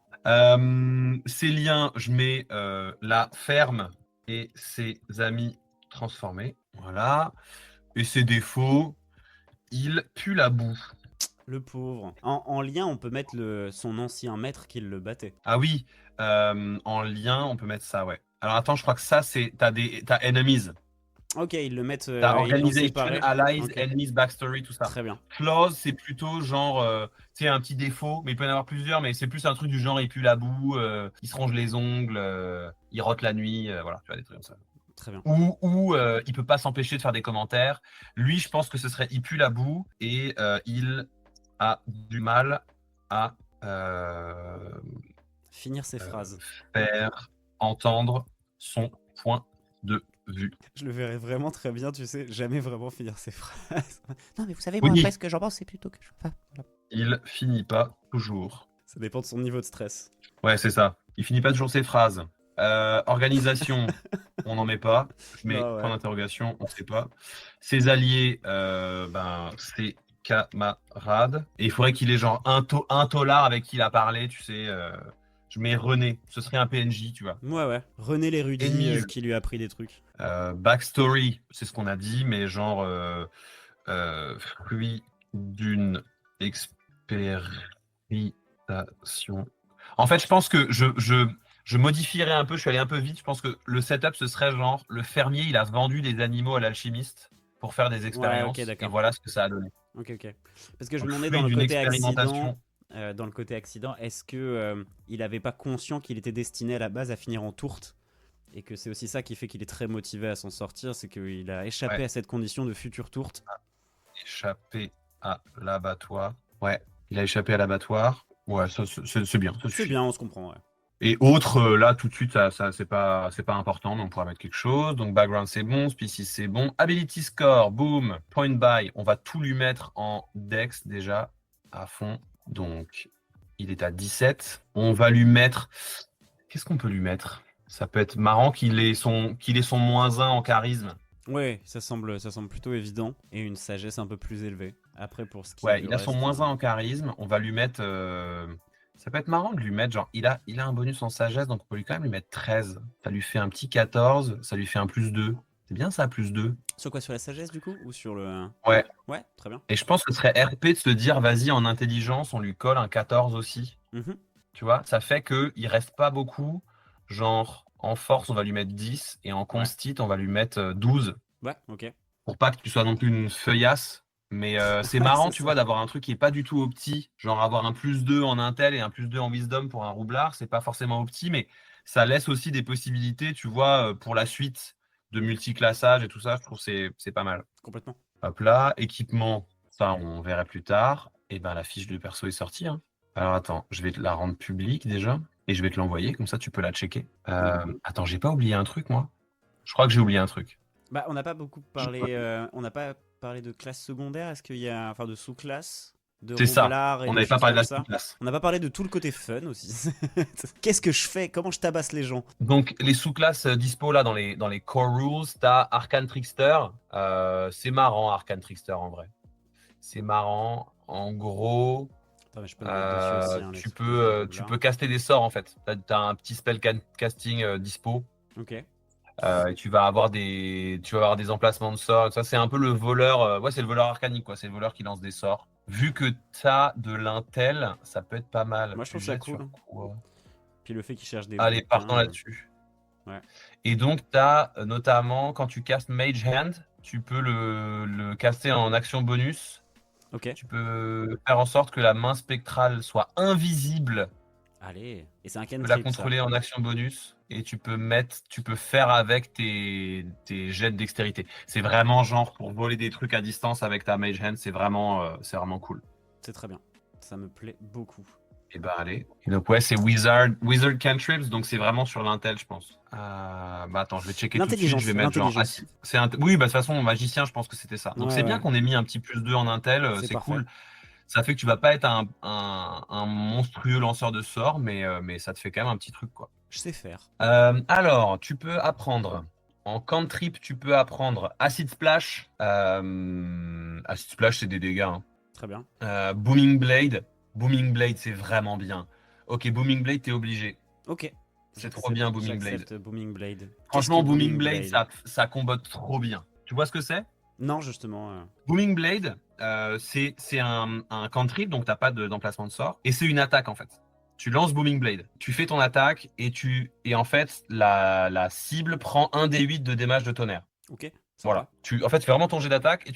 [SPEAKER 2] Ses liens, je mets la ferme et ses amis transformés. Voilà. Et ses défauts, il pue la boue.
[SPEAKER 1] Le pauvre. En lien, on peut mettre son ancien maître qui le battait.
[SPEAKER 2] Ah oui, en lien, on peut mettre ça, ouais. Alors attends, je crois que ça, c'est. T'as enemies.
[SPEAKER 1] Ok, ils le mettent...
[SPEAKER 2] T'as
[SPEAKER 1] ils l'ont
[SPEAKER 2] organization,
[SPEAKER 1] séparé.
[SPEAKER 2] allies,
[SPEAKER 1] Ok,
[SPEAKER 2] enemies, backstory, tout ça.
[SPEAKER 1] très bien.
[SPEAKER 2] Clause, c'est plutôt genre, tu sais, un petit défaut, mais il peut y en avoir plusieurs, mais c'est plus un truc du genre, il pue la boue, il se ronge les ongles, il rote la nuit, voilà, tu vois, des trucs comme ça.
[SPEAKER 1] Très bien.
[SPEAKER 2] Ou il peut pas s'empêcher de faire des commentaires. Lui, je pense que ce serait, il pue la boue et il a du mal à
[SPEAKER 1] Finir ses phrases.
[SPEAKER 2] faire entendre son point de vue.
[SPEAKER 1] Je le verrais vraiment très bien, tu sais, jamais vraiment finir ses phrases. Non, mais vous savez, moi,
[SPEAKER 2] Oui,
[SPEAKER 1] après, ce que j'en pense, c'est plutôt que je... Enfin, voilà.
[SPEAKER 2] il finit pas toujours.
[SPEAKER 1] Ça dépend de son niveau de stress.
[SPEAKER 2] Ouais, c'est ça. Il finit pas toujours ses phrases. Organisation, on n'en met pas. Je mets
[SPEAKER 1] Non,
[SPEAKER 2] point
[SPEAKER 1] ouais.
[SPEAKER 2] d'interrogation, on ne sait pas. Ses alliés, ben, ses camarades. Et il faudrait qu'il ait genre un tolard avec qui il a parlé, tu sais. Je mets René, ce serait un PNJ, tu vois.
[SPEAKER 1] Ouais. René l'érudit
[SPEAKER 2] Enemies,
[SPEAKER 1] qui lui a appris des trucs.
[SPEAKER 2] backstory, c'est ce qu'on a dit, mais genre fruit d'une expérimentation. En fait, je pense que je modifierais un peu, je suis allé un peu vite. Je pense que le setup, ce serait genre le fermier, il a vendu des animaux à l'alchimiste pour faire des
[SPEAKER 1] Ouais, ok,
[SPEAKER 2] expériences. Et
[SPEAKER 1] d'accord.
[SPEAKER 2] voilà ce que ça a donné.
[SPEAKER 1] Ok. Parce que je me
[SPEAKER 2] Donc,
[SPEAKER 1] demandais
[SPEAKER 2] fruit d'une expérimentation.
[SPEAKER 1] dans le côté accident, est-ce que il avait pas conscient qu'il était destiné à la base à finir en tourte et que c'est aussi ça qui fait qu'il est très motivé à s'en sortir, c'est qu'il a échappé
[SPEAKER 2] Ouais.
[SPEAKER 1] à cette condition de future tourte.
[SPEAKER 2] Échappé à l'abattoir. Ouais, il a échappé à l'abattoir. Ouais, ça, c'est bien. Ça
[SPEAKER 1] C'est
[SPEAKER 2] suffit.
[SPEAKER 1] bien, on se comprend, ouais.
[SPEAKER 2] Et autre, là, tout de suite, ça c'est pas important, mais on pourra mettre quelque chose. Donc, background, c'est bon. Species, c'est bon. Ability score, boom. Point by, on va tout lui mettre en dex déjà, à fond. Donc, il est à 17. On va lui mettre. Qu'est-ce qu'on peut lui mettre? Ça peut être marrant qu'il ait son -1 en charisme.
[SPEAKER 1] Ouais, ça semble plutôt évident et une sagesse un peu plus élevée. Après, pour ce qui est
[SPEAKER 2] Ouais,
[SPEAKER 1] du
[SPEAKER 2] il a son
[SPEAKER 1] reste,
[SPEAKER 2] -1 en charisme. On va lui mettre. Ça peut être marrant de lui mettre, genre, il a un bonus en sagesse, donc on peut lui quand même lui mettre 13. Ça lui fait un petit 14, ça lui fait un +2. C'est bien ça, +2.
[SPEAKER 1] sur quoi, sur la sagesse du coup ou sur le...
[SPEAKER 2] Ouais.
[SPEAKER 1] Ouais, très bien.
[SPEAKER 2] Et je pense que ce serait RP de se dire, vas-y, en intelligence, on lui colle un 14 aussi.
[SPEAKER 1] Mhm.
[SPEAKER 2] Tu vois, ça fait qu'il reste pas beaucoup. Genre, en force, on va lui mettre 10, et en constit, on va lui mettre 12.
[SPEAKER 1] Ouais, ok.
[SPEAKER 2] Pour pas que tu sois non plus une feuillasse. Mais c'est
[SPEAKER 1] Ouais,
[SPEAKER 2] marrant,
[SPEAKER 1] c'est
[SPEAKER 2] tu
[SPEAKER 1] ça.
[SPEAKER 2] vois, d'avoir un truc qui est pas du tout opti, genre avoir un +2 en intel et un +2 en wisdom pour un roublard, c'est pas forcément opti, mais ça laisse aussi des possibilités, tu vois, pour la suite de multiclassage et tout ça, je trouve que c'est pas mal.
[SPEAKER 1] Complètement.
[SPEAKER 2] Hop là, équipement, ça on verra plus tard. Et ben la fiche de perso est sortie, hein. Alors attends, je vais te la rendre publique déjà, et je vais te l'envoyer, comme ça tu peux la checker. Attends, j'ai pas oublié un truc, moi? Je crois que j'ai oublié un truc.
[SPEAKER 1] Bah, on n'a pas beaucoup parlé. On n'a pas parlé de classe secondaire. Est-ce qu'il y a, enfin, de sous-classe, de
[SPEAKER 2] C'est ça.
[SPEAKER 1] roublard et
[SPEAKER 2] On
[SPEAKER 1] de
[SPEAKER 2] n'avait pas
[SPEAKER 1] choses
[SPEAKER 2] parlé de
[SPEAKER 1] comme
[SPEAKER 2] la
[SPEAKER 1] ça.
[SPEAKER 2] sous-classe.
[SPEAKER 1] On n'a pas parlé de tout le côté fun aussi. Qu'est-ce que je fais? Comment je tabasse les gens?
[SPEAKER 2] Donc, les sous-classes dispo là dans les core rules, t'as Arcane Trickster. C'est marrant, Arcane Trickster en vrai. C'est marrant. En gros,
[SPEAKER 1] Attends, mais je peux me mettre dessus aussi. Hein, les
[SPEAKER 2] tu
[SPEAKER 1] trucs de
[SPEAKER 2] peux
[SPEAKER 1] roublard.
[SPEAKER 2] caster des sorts en fait. T'as un petit spell casting dispo.
[SPEAKER 1] Ok.
[SPEAKER 2] Et tu vas avoir des emplacements de sorts. Ça, c'est un peu le voleur. Ouais, c'est le voleur arcanique, quoi. C'est le voleur qui lance des sorts. Vu que t'as de l'intel, ça peut être pas mal.
[SPEAKER 1] Moi, je
[SPEAKER 2] Tu
[SPEAKER 1] trouve ça
[SPEAKER 2] jettes sur
[SPEAKER 1] cool.
[SPEAKER 2] quoi?
[SPEAKER 1] Puis le fait qu'il cherche des
[SPEAKER 2] Allez, partons
[SPEAKER 1] bouquins.
[SPEAKER 2] là-dessus.
[SPEAKER 1] Ouais.
[SPEAKER 2] Et donc, tu as notamment, quand tu castes Mage Hand, tu peux le caster en action bonus.
[SPEAKER 1] Ok.
[SPEAKER 2] Tu peux faire en sorte que la main spectrale soit invisible.
[SPEAKER 1] Allez. Et c'est un
[SPEAKER 2] Tu peux la
[SPEAKER 1] cantrip, ça.
[SPEAKER 2] contrôler en action bonus. Et tu peux faire avec tes jets de dextérité. C'est vraiment genre pour voler des trucs à distance avec ta Mage Hand. C'est vraiment cool.
[SPEAKER 1] C'est très bien. Ça me plaît beaucoup.
[SPEAKER 2] Et bah allez. Et donc ouais, c'est Wizard Cantrips, donc c'est vraiment sur l'intel, je pense. Bah attends, je vais checker tout de suite. Je vais mettre genre
[SPEAKER 1] L'intelligence.
[SPEAKER 2] oui, bah de toute façon, magicien, je pense que c'était ça. Donc c'est bien
[SPEAKER 1] Ouais.
[SPEAKER 2] qu'on ait mis un petit +2 en intel,
[SPEAKER 1] C'est
[SPEAKER 2] c'est
[SPEAKER 1] parfait.
[SPEAKER 2] cool. Ça fait que tu vas pas être un monstrueux lanceur de sorts, mais ça te fait quand même un petit truc, quoi.
[SPEAKER 1] Je sais faire.
[SPEAKER 2] Alors, tu peux apprendre. En cantrip, tu peux apprendre Acid Splash. Acid Splash, c'est des dégâts, hein.
[SPEAKER 1] Très bien.
[SPEAKER 2] Booming Blade. Booming Blade, c'est vraiment bien. Ok, Booming Blade, t'es obligé.
[SPEAKER 1] Ok.
[SPEAKER 2] C'est trop bien, Booming Blade.
[SPEAKER 1] J'accepte Booming Blade.
[SPEAKER 2] Franchement,
[SPEAKER 1] Qu'est-ce que
[SPEAKER 2] Booming Blade, ça combote trop bien. Tu vois ce que c'est?
[SPEAKER 1] Non, justement.
[SPEAKER 2] Booming Blade, c'est un cantrip, donc t'as pas d'emplacement de sort. Et c'est une attaque, en fait. Tu lances Booming Blade, tu fais ton attaque, et en fait, la cible prend 1d8 de dommage de tonnerre.
[SPEAKER 1] Ok.
[SPEAKER 2] Voilà. En fait, tu fais vraiment ton jet d'attaque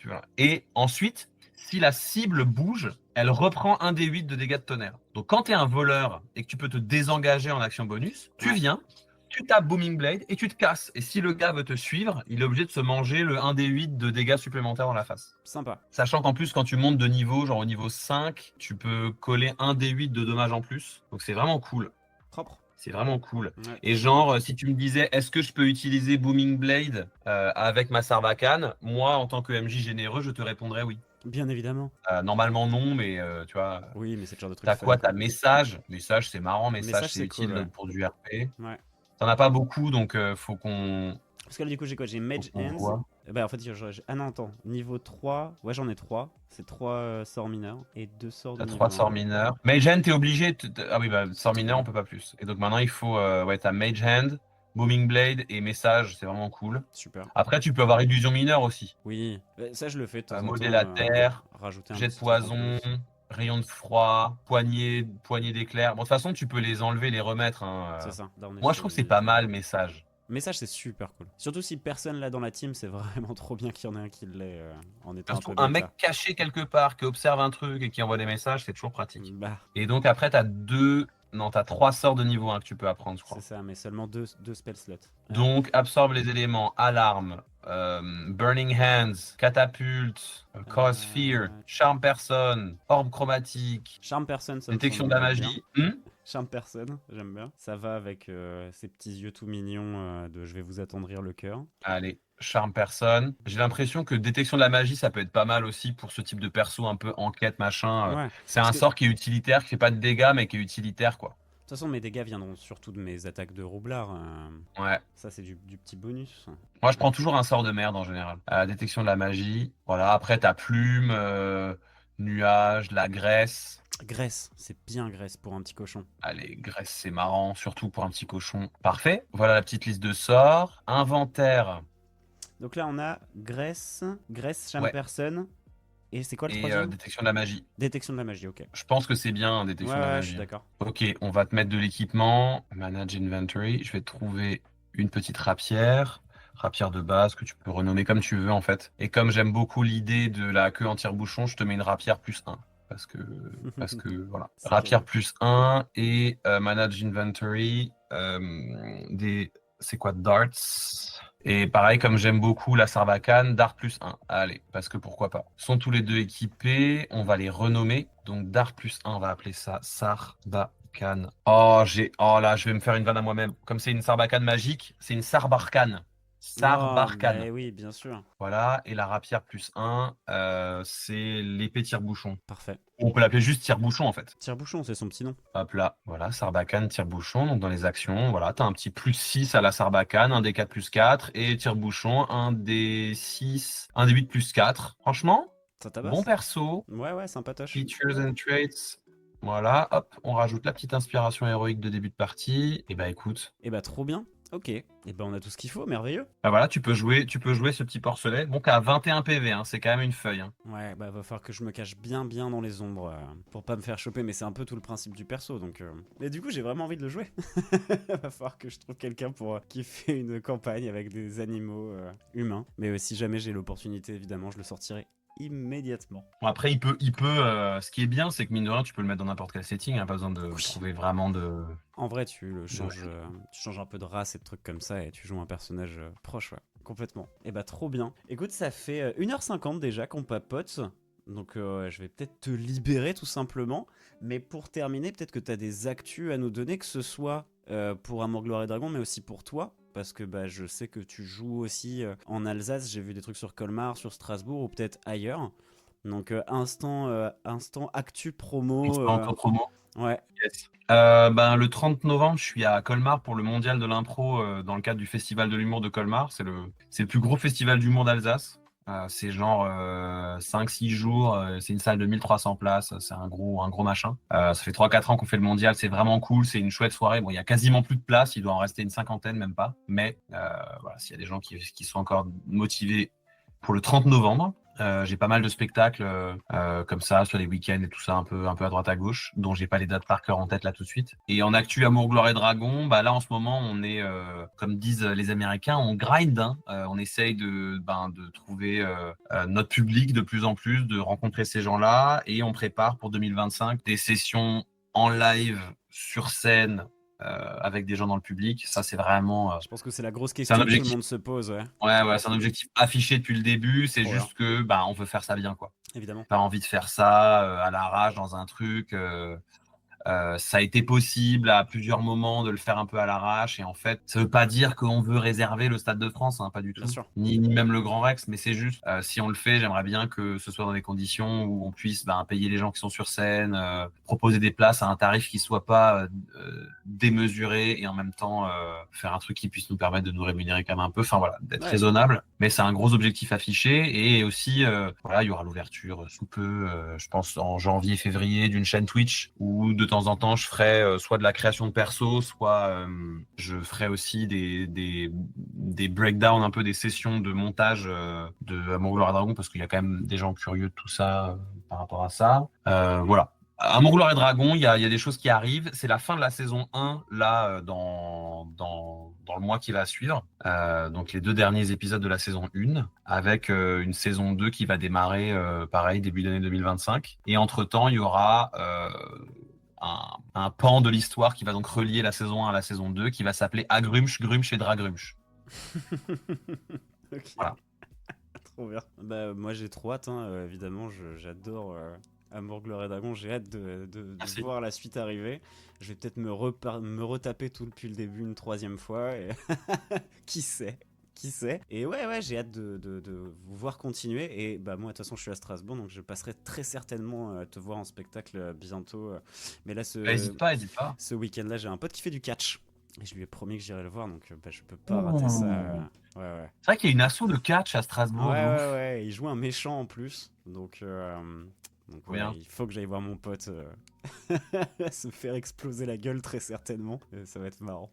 [SPEAKER 2] voilà. Et ensuite, si la cible bouge, elle reprend 1d8 de dégâts de tonnerre. Donc, quand tu es un voleur et que tu peux te désengager en action bonus, tu viens, tu tapes Booming Blade et tu te casses. Et si le gars veut te suivre, il est obligé de se manger le 1d8 de dégâts supplémentaires dans la face.
[SPEAKER 1] Sympa.
[SPEAKER 2] Sachant qu'en plus, quand tu montes de niveau, genre au niveau 5, tu peux coller 1d8 de dommages en plus. Donc, c'est vraiment cool.
[SPEAKER 1] Propre.
[SPEAKER 2] C'est vraiment cool.
[SPEAKER 1] Ouais.
[SPEAKER 2] Et genre, si tu me disais, est-ce que je peux utiliser Booming Blade avec ma Sarbacane, moi, en tant que MJ généreux, je te répondrais oui.
[SPEAKER 1] Bien évidemment.
[SPEAKER 2] Normalement, non, mais tu vois.
[SPEAKER 1] Oui, mais c'est le genre de truc.
[SPEAKER 2] T'as quoi? T'as message. Message, c'est marrant. Message, c'est utile
[SPEAKER 1] cool, ouais.
[SPEAKER 2] pour du RP.
[SPEAKER 1] Ouais.
[SPEAKER 2] T'en as pas beaucoup, donc faut qu'on.
[SPEAKER 1] Parce que là, du coup, j'ai quoi? J'ai Mage Hands.
[SPEAKER 2] Voit.
[SPEAKER 1] Bah, en fait, ah non, attends. Niveau 3. Ouais, j'en ai 3. C'est 3 sorts mineurs et 2 sorts de
[SPEAKER 2] T'as
[SPEAKER 1] niveau
[SPEAKER 2] 3 sorts
[SPEAKER 1] 1.
[SPEAKER 2] mineurs. Mage Hand, t'es obligé. Ah oui, bah, sort mineur, on peut pas plus. Et donc maintenant, il faut. Ouais, t'as Mage Hand, Booming Blade et message, c'est vraiment cool.
[SPEAKER 1] Super.
[SPEAKER 2] Après, tu peux avoir illusion mineure aussi.
[SPEAKER 1] Oui, ça je le fais de temps en temps.
[SPEAKER 2] Modèle à terre,
[SPEAKER 1] Rajouter un
[SPEAKER 2] jet de
[SPEAKER 1] petit truc en
[SPEAKER 2] poison,
[SPEAKER 1] plus.
[SPEAKER 2] rayon de froid, poignée d'éclair. Bon, de toute façon, tu peux les enlever, les remettre, hein.
[SPEAKER 1] C'est ça. Là, on est
[SPEAKER 2] Moi, je
[SPEAKER 1] sur
[SPEAKER 2] trouve que
[SPEAKER 1] du-
[SPEAKER 2] c'est pas mal, message.
[SPEAKER 1] Message, c'est super cool. Surtout si personne là dans la team, c'est vraiment trop bien qu'il y en ait un qui l'ait en étant
[SPEAKER 2] Surtout
[SPEAKER 1] un peu
[SPEAKER 2] un
[SPEAKER 1] bêta.
[SPEAKER 2] mec caché quelque part qui observe un truc et qui envoie des messages, c'est toujours pratique.
[SPEAKER 1] Bah,
[SPEAKER 2] Et donc après, t'as 3 sorts de niveau 1 que tu peux apprendre, je crois.
[SPEAKER 1] c'est ça, mais seulement deux spell slots.
[SPEAKER 2] Donc, absorbe les éléments, alarme, burning hands, catapulte, cause fear, charme personne, orbe chromatique,
[SPEAKER 1] Charme personne, ça me
[SPEAKER 2] détection de
[SPEAKER 1] semble
[SPEAKER 2] la
[SPEAKER 1] bien.
[SPEAKER 2] magie.
[SPEAKER 1] Charme personne, j'aime bien. Ça va avec ces petits yeux tout mignons de je vais vous attendrir le cœur.
[SPEAKER 2] Allez, charme personne. J'ai l'impression que détection de la magie, ça peut être pas mal aussi pour ce type de perso un peu enquête, machin.
[SPEAKER 1] Ouais.
[SPEAKER 2] C'est un sort qui est utilitaire, qui fait pas de dégâts, mais qui est utilitaire, quoi.
[SPEAKER 1] De toute façon, mes dégâts viendront surtout de mes attaques de roublard.
[SPEAKER 2] Ouais.
[SPEAKER 1] Ça, c'est du petit bonus.
[SPEAKER 2] Moi, je prends toujours un sort de merde en général. Détection de la magie. Voilà, après, t'as plume, nuage, la graisse.
[SPEAKER 1] Graisse, c'est bien graisse pour un petit cochon.
[SPEAKER 2] Allez, graisse, c'est marrant, surtout pour un petit cochon. Parfait. Voilà la petite liste de sorts. Inventaire.
[SPEAKER 1] Donc là, on a graisse, charme
[SPEAKER 2] Ouais.
[SPEAKER 1] personne. Et c'est quoi le
[SPEAKER 2] Et
[SPEAKER 1] troisième?
[SPEAKER 2] détection de la magie.
[SPEAKER 1] Détection de la magie, ok.
[SPEAKER 2] Je pense que c'est bien, détection de la
[SPEAKER 1] Ouais, je
[SPEAKER 2] magie.
[SPEAKER 1] suis d'accord.
[SPEAKER 2] Ok, on va te mettre de l'équipement. Manage inventory. Je vais te trouver une petite rapière. Rapière de base que tu peux renommer comme tu veux en fait. Et comme j'aime beaucoup l'idée de la queue en tire-bouchon, je te mets une rapière +1. Parce que voilà.
[SPEAKER 1] C'est
[SPEAKER 2] Rapière
[SPEAKER 1] cadeau.
[SPEAKER 2] +1 et manage inventory. C'est quoi? Darts. Et pareil, comme j'aime beaucoup la Sarbacane, Dart +1. Allez, parce que pourquoi pas. Ils sont tous les deux équipés. On va les renommer. Donc Dart +1, on va appeler ça Sarbacane. Oh là, je vais me faire une vanne à moi-même. Comme c'est une Sarbacane magique, c'est une Sarbarcane. Sarbarcane.
[SPEAKER 1] Bah oui, bien sûr.
[SPEAKER 2] Voilà, et la rapière +1, c'est l'épée tire-bouchon.
[SPEAKER 1] Parfait.
[SPEAKER 2] On peut l'appeler juste tire-bouchon en fait.
[SPEAKER 1] Tire-bouchon, c'est son petit nom.
[SPEAKER 2] Hop là, voilà, Sarbacane, tire-bouchon. Donc dans les actions, voilà, t'as un petit +6 à la Sarbacane, un des 4 +4, et tire-bouchon, un des 6, un des 8 +4. Franchement,
[SPEAKER 1] Ça tabasse.
[SPEAKER 2] bon perso.
[SPEAKER 1] Ouais, sympatoche.
[SPEAKER 2] Features and traits. Voilà, hop, on rajoute la petite inspiration héroïque de début de partie. Et bah écoute.
[SPEAKER 1] Et bah trop bien. Ok, et ben on a tout ce qu'il faut, merveilleux.
[SPEAKER 2] Bah voilà, tu peux jouer ce petit porcelet. Bon, qu'à 21 PV, hein, c'est quand même une feuille. Hein.
[SPEAKER 1] Ouais, bah va falloir que je me cache bien dans les ombres pour pas me faire choper, mais c'est un peu tout le principe du perso, donc... Mais du coup, j'ai vraiment envie de le jouer. Va falloir que je trouve quelqu'un pour qui fait une campagne avec des animaux humains. Mais si jamais j'ai l'opportunité, évidemment, je le sortirai immédiatement.
[SPEAKER 2] Bon, après, ce qui est bien, c'est que mine de rien, tu peux le mettre dans n'importe quel setting. Hein, pas besoin de trouver vraiment de.
[SPEAKER 1] En vrai, tu changes un peu de race et de trucs comme ça et tu joues un personnage proche, ouais. Complètement. Et bah trop bien. Écoute, ça fait 1h50 déjà qu'on papote. Donc je vais peut-être te libérer tout simplement. Mais pour terminer, peut-être que tu as des actus à nous donner, que ce soit pour Amour, Gloire et Dragon, mais aussi pour toi. Parce que bah, je sais que tu joues aussi en Alsace. J'ai vu des trucs sur Colmar, sur Strasbourg ou peut-être ailleurs. Donc instant actu promo.
[SPEAKER 2] Encore promo.
[SPEAKER 1] Ouais.
[SPEAKER 2] Yes. Le 30 novembre, je suis à Colmar pour le mondial de l'impro dans le cadre du Festival de l'humour de Colmar. C'est le plus gros festival d'humour d'Alsace. C'est genre 5-6 jours. C'est une salle de 1300 places. C'est un gros machin. Ça fait 3-4 ans qu'on fait le mondial. C'est vraiment cool. C'est une chouette soirée. Bon, il y a quasiment plus de place. Il doit en rester une cinquantaine, même pas. Mais voilà, s'il y a des gens qui sont encore motivés pour le 30 novembre. J'ai pas mal de spectacles comme ça sur les week-ends et tout ça un peu à droite à gauche, dont j'ai pas les dates par cœur en tête là tout de suite. Et en actu Amour, Gloire et Dragon, bah là en ce moment on est comme disent les Américains, on grind. Hein. On essaye de trouver notre public de plus en plus, de rencontrer ces gens-là, et on prépare pour 2025 des sessions en live sur scène. Avec des gens dans le public, ça c'est vraiment.
[SPEAKER 1] Je pense que c'est la grosse question que tout le monde se pose. Ouais,
[SPEAKER 2] c'est un objectif affiché depuis le début. C'est juste que on veut faire ça bien, quoi.
[SPEAKER 1] Évidemment.
[SPEAKER 2] Pas envie de faire ça à l'arrache dans un truc. Ça a été possible à plusieurs moments de le faire un peu à l'arrache et en fait, ça veut pas dire qu'on veut réserver le Stade de France, hein, pas du tout,
[SPEAKER 1] Bien sûr.
[SPEAKER 2] ni même le Grand Rex, mais c'est juste si on le fait, j'aimerais bien que ce soit dans des conditions où on puisse payer les gens qui sont sur scène, proposer des places à un tarif qui soit pas démesuré et en même temps faire un truc qui puisse nous permettre de nous rémunérer quand même un peu, enfin voilà, d'être raisonnable. Mais c'est un gros objectif affiché et aussi il y aura l'ouverture sous peu, je pense en janvier-février d'une chaîne Twitch où de temps en temps je ferai soit de la création de perso, soit je ferai aussi des breakdowns, un peu des sessions de montage de Amour, Gloire et Dragon parce qu'il y a quand même des gens curieux de tout ça par rapport à ça. Voilà. Amour, Gloire et Dragon, il y a des choses qui arrivent. C'est la fin de la saison 1, là, dans le mois qui va suivre. Donc, les 2 derniers épisodes de la saison 1, avec une saison 2 qui va démarrer, pareil, début d'année 2025. Et entre-temps, il y aura un pan de l'histoire qui va donc relier la saison 1 à la saison 2, qui va s'appeler Agrumsh, Grumsh et Dragrumsh.
[SPEAKER 1] Okay.
[SPEAKER 2] Voilà.
[SPEAKER 1] Trop bien. Bah, moi, j'ai trop hâte, hein. Évidemment, j'adore... Amour, Gloire et Dragon, j'ai hâte de voir la suite arriver. Je vais peut-être me retaper tout depuis le début une 3e fois. Et qui sait. Et ouais, j'ai hâte de vous voir continuer. Et bah moi, de toute façon, je suis à Strasbourg, donc je passerai très certainement te voir en spectacle bientôt. Mais là,
[SPEAKER 2] Hésite pas.
[SPEAKER 1] Ce week-end-là, j'ai un pote qui fait du catch. Et je lui ai promis que j'irais le voir, donc je peux pas rater ça. Ouais.
[SPEAKER 2] C'est vrai qu'il y a une asso de catch à Strasbourg.
[SPEAKER 1] Ouais, il joue un méchant en plus. Donc il faut que j'aille voir mon pote se faire exploser la gueule très certainement. Ça va être marrant.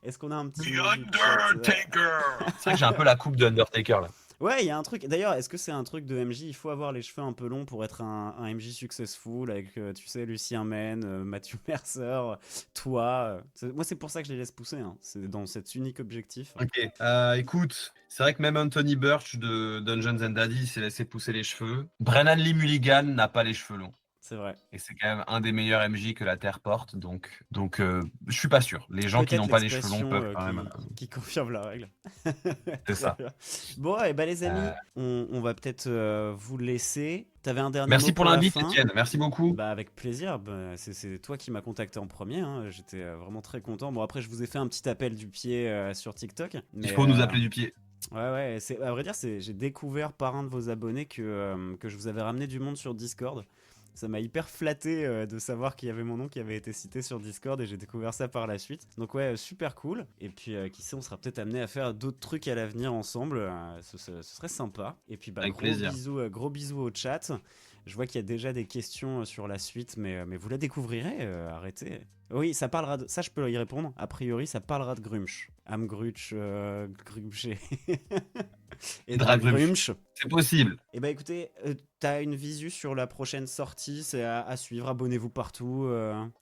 [SPEAKER 1] Est-ce qu'on a un petit...
[SPEAKER 2] The Undertaker. C'est vrai que j'ai un peu la coupe de Undertaker là.
[SPEAKER 1] Ouais, il y a un truc. D'ailleurs, est-ce que c'est un truc de MJ? Il faut avoir les cheveux un peu longs pour être un MJ successful avec, tu sais, Lucien Men, Mathieu Mercer, toi. Moi, c'est pour ça que je les laisse pousser. Hein. C'est dans cet unique objectif.
[SPEAKER 2] Ok. Écoute, c'est vrai que même Anthony Birch de Dungeons and Daddy s'est laissé pousser les cheveux. Brennan Lee Mulligan n'a pas les cheveux longs.
[SPEAKER 1] C'est vrai.
[SPEAKER 2] Et c'est quand même un des meilleurs MJ que la Terre porte, donc je suis pas sûr. Les gens qui n'ont pas les cheveux longs peuvent quand même.
[SPEAKER 1] Qui confirme la règle.
[SPEAKER 2] C'est ça.
[SPEAKER 1] Bon, et bah les amis, on va peut-être vous laisser. T'avais un dernier
[SPEAKER 2] Merci
[SPEAKER 1] mot
[SPEAKER 2] pour l'invite, Étienne. Merci beaucoup.
[SPEAKER 1] Bah avec plaisir. Bah, c'est toi qui m'as contacté en premier. Hein. J'étais vraiment très content. Bon après, je vous ai fait un petit appel du pied sur TikTok. Mais,
[SPEAKER 2] il faut nous appeler du pied.
[SPEAKER 1] Ouais. À vrai dire, j'ai découvert par un de vos abonnés que je vous avais ramené du monde sur Discord. Ça m'a hyper flatté de savoir qu'il y avait mon nom qui avait été cité sur Discord et j'ai découvert ça par la suite. Donc ouais, super cool. Et puis qui sait, on sera peut-être amené à faire d'autres trucs à l'avenir ensemble. Ce serait sympa. Et puis
[SPEAKER 2] avec plaisir.
[SPEAKER 1] Gros bisous au chat. Je vois qu'il y a déjà des questions sur la suite, mais vous la découvrirez, arrêtez. Oui, ça parlera de... Ça, je peux y répondre. A priori, ça parlera de Grumsh. Amgrutch, Grumsh et Dragrumsh.
[SPEAKER 2] C'est possible.
[SPEAKER 1] Et bah écoutez, t'as une visu sur la prochaine sortie, c'est à suivre, abonnez-vous partout.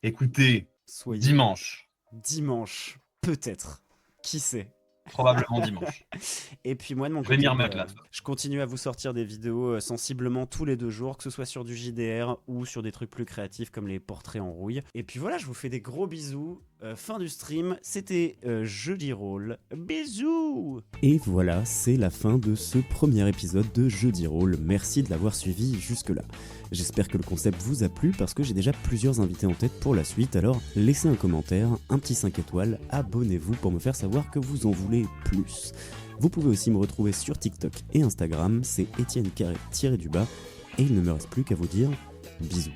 [SPEAKER 2] Écoutez,
[SPEAKER 1] Soyez... Dimanche, peut-être. Qui sait?
[SPEAKER 2] Probablement dimanche.
[SPEAKER 1] Et puis moi de mon
[SPEAKER 2] côté,
[SPEAKER 1] je continue à vous sortir des vidéos sensiblement tous les 2 jours, que ce soit sur du JDR ou sur des trucs plus créatifs comme les portraits en rouille. Et puis voilà, je vous fais des gros bisous. Fin du stream, c'était Jeudi Roll. Bisous. Et voilà, c'est la fin de ce premier épisode de Jeudi Roll. Merci de l'avoir suivi jusque-là. J'espère que le concept vous a plu parce que j'ai déjà plusieurs invités en tête pour la suite, alors laissez un commentaire, un petit 5 étoiles, abonnez-vous pour me faire savoir que vous en voulez plus. Vous pouvez aussi me retrouver sur TikTok et Instagram, c'est Etienne Carré-du-bas, et il ne me reste plus qu'à vous dire bisous.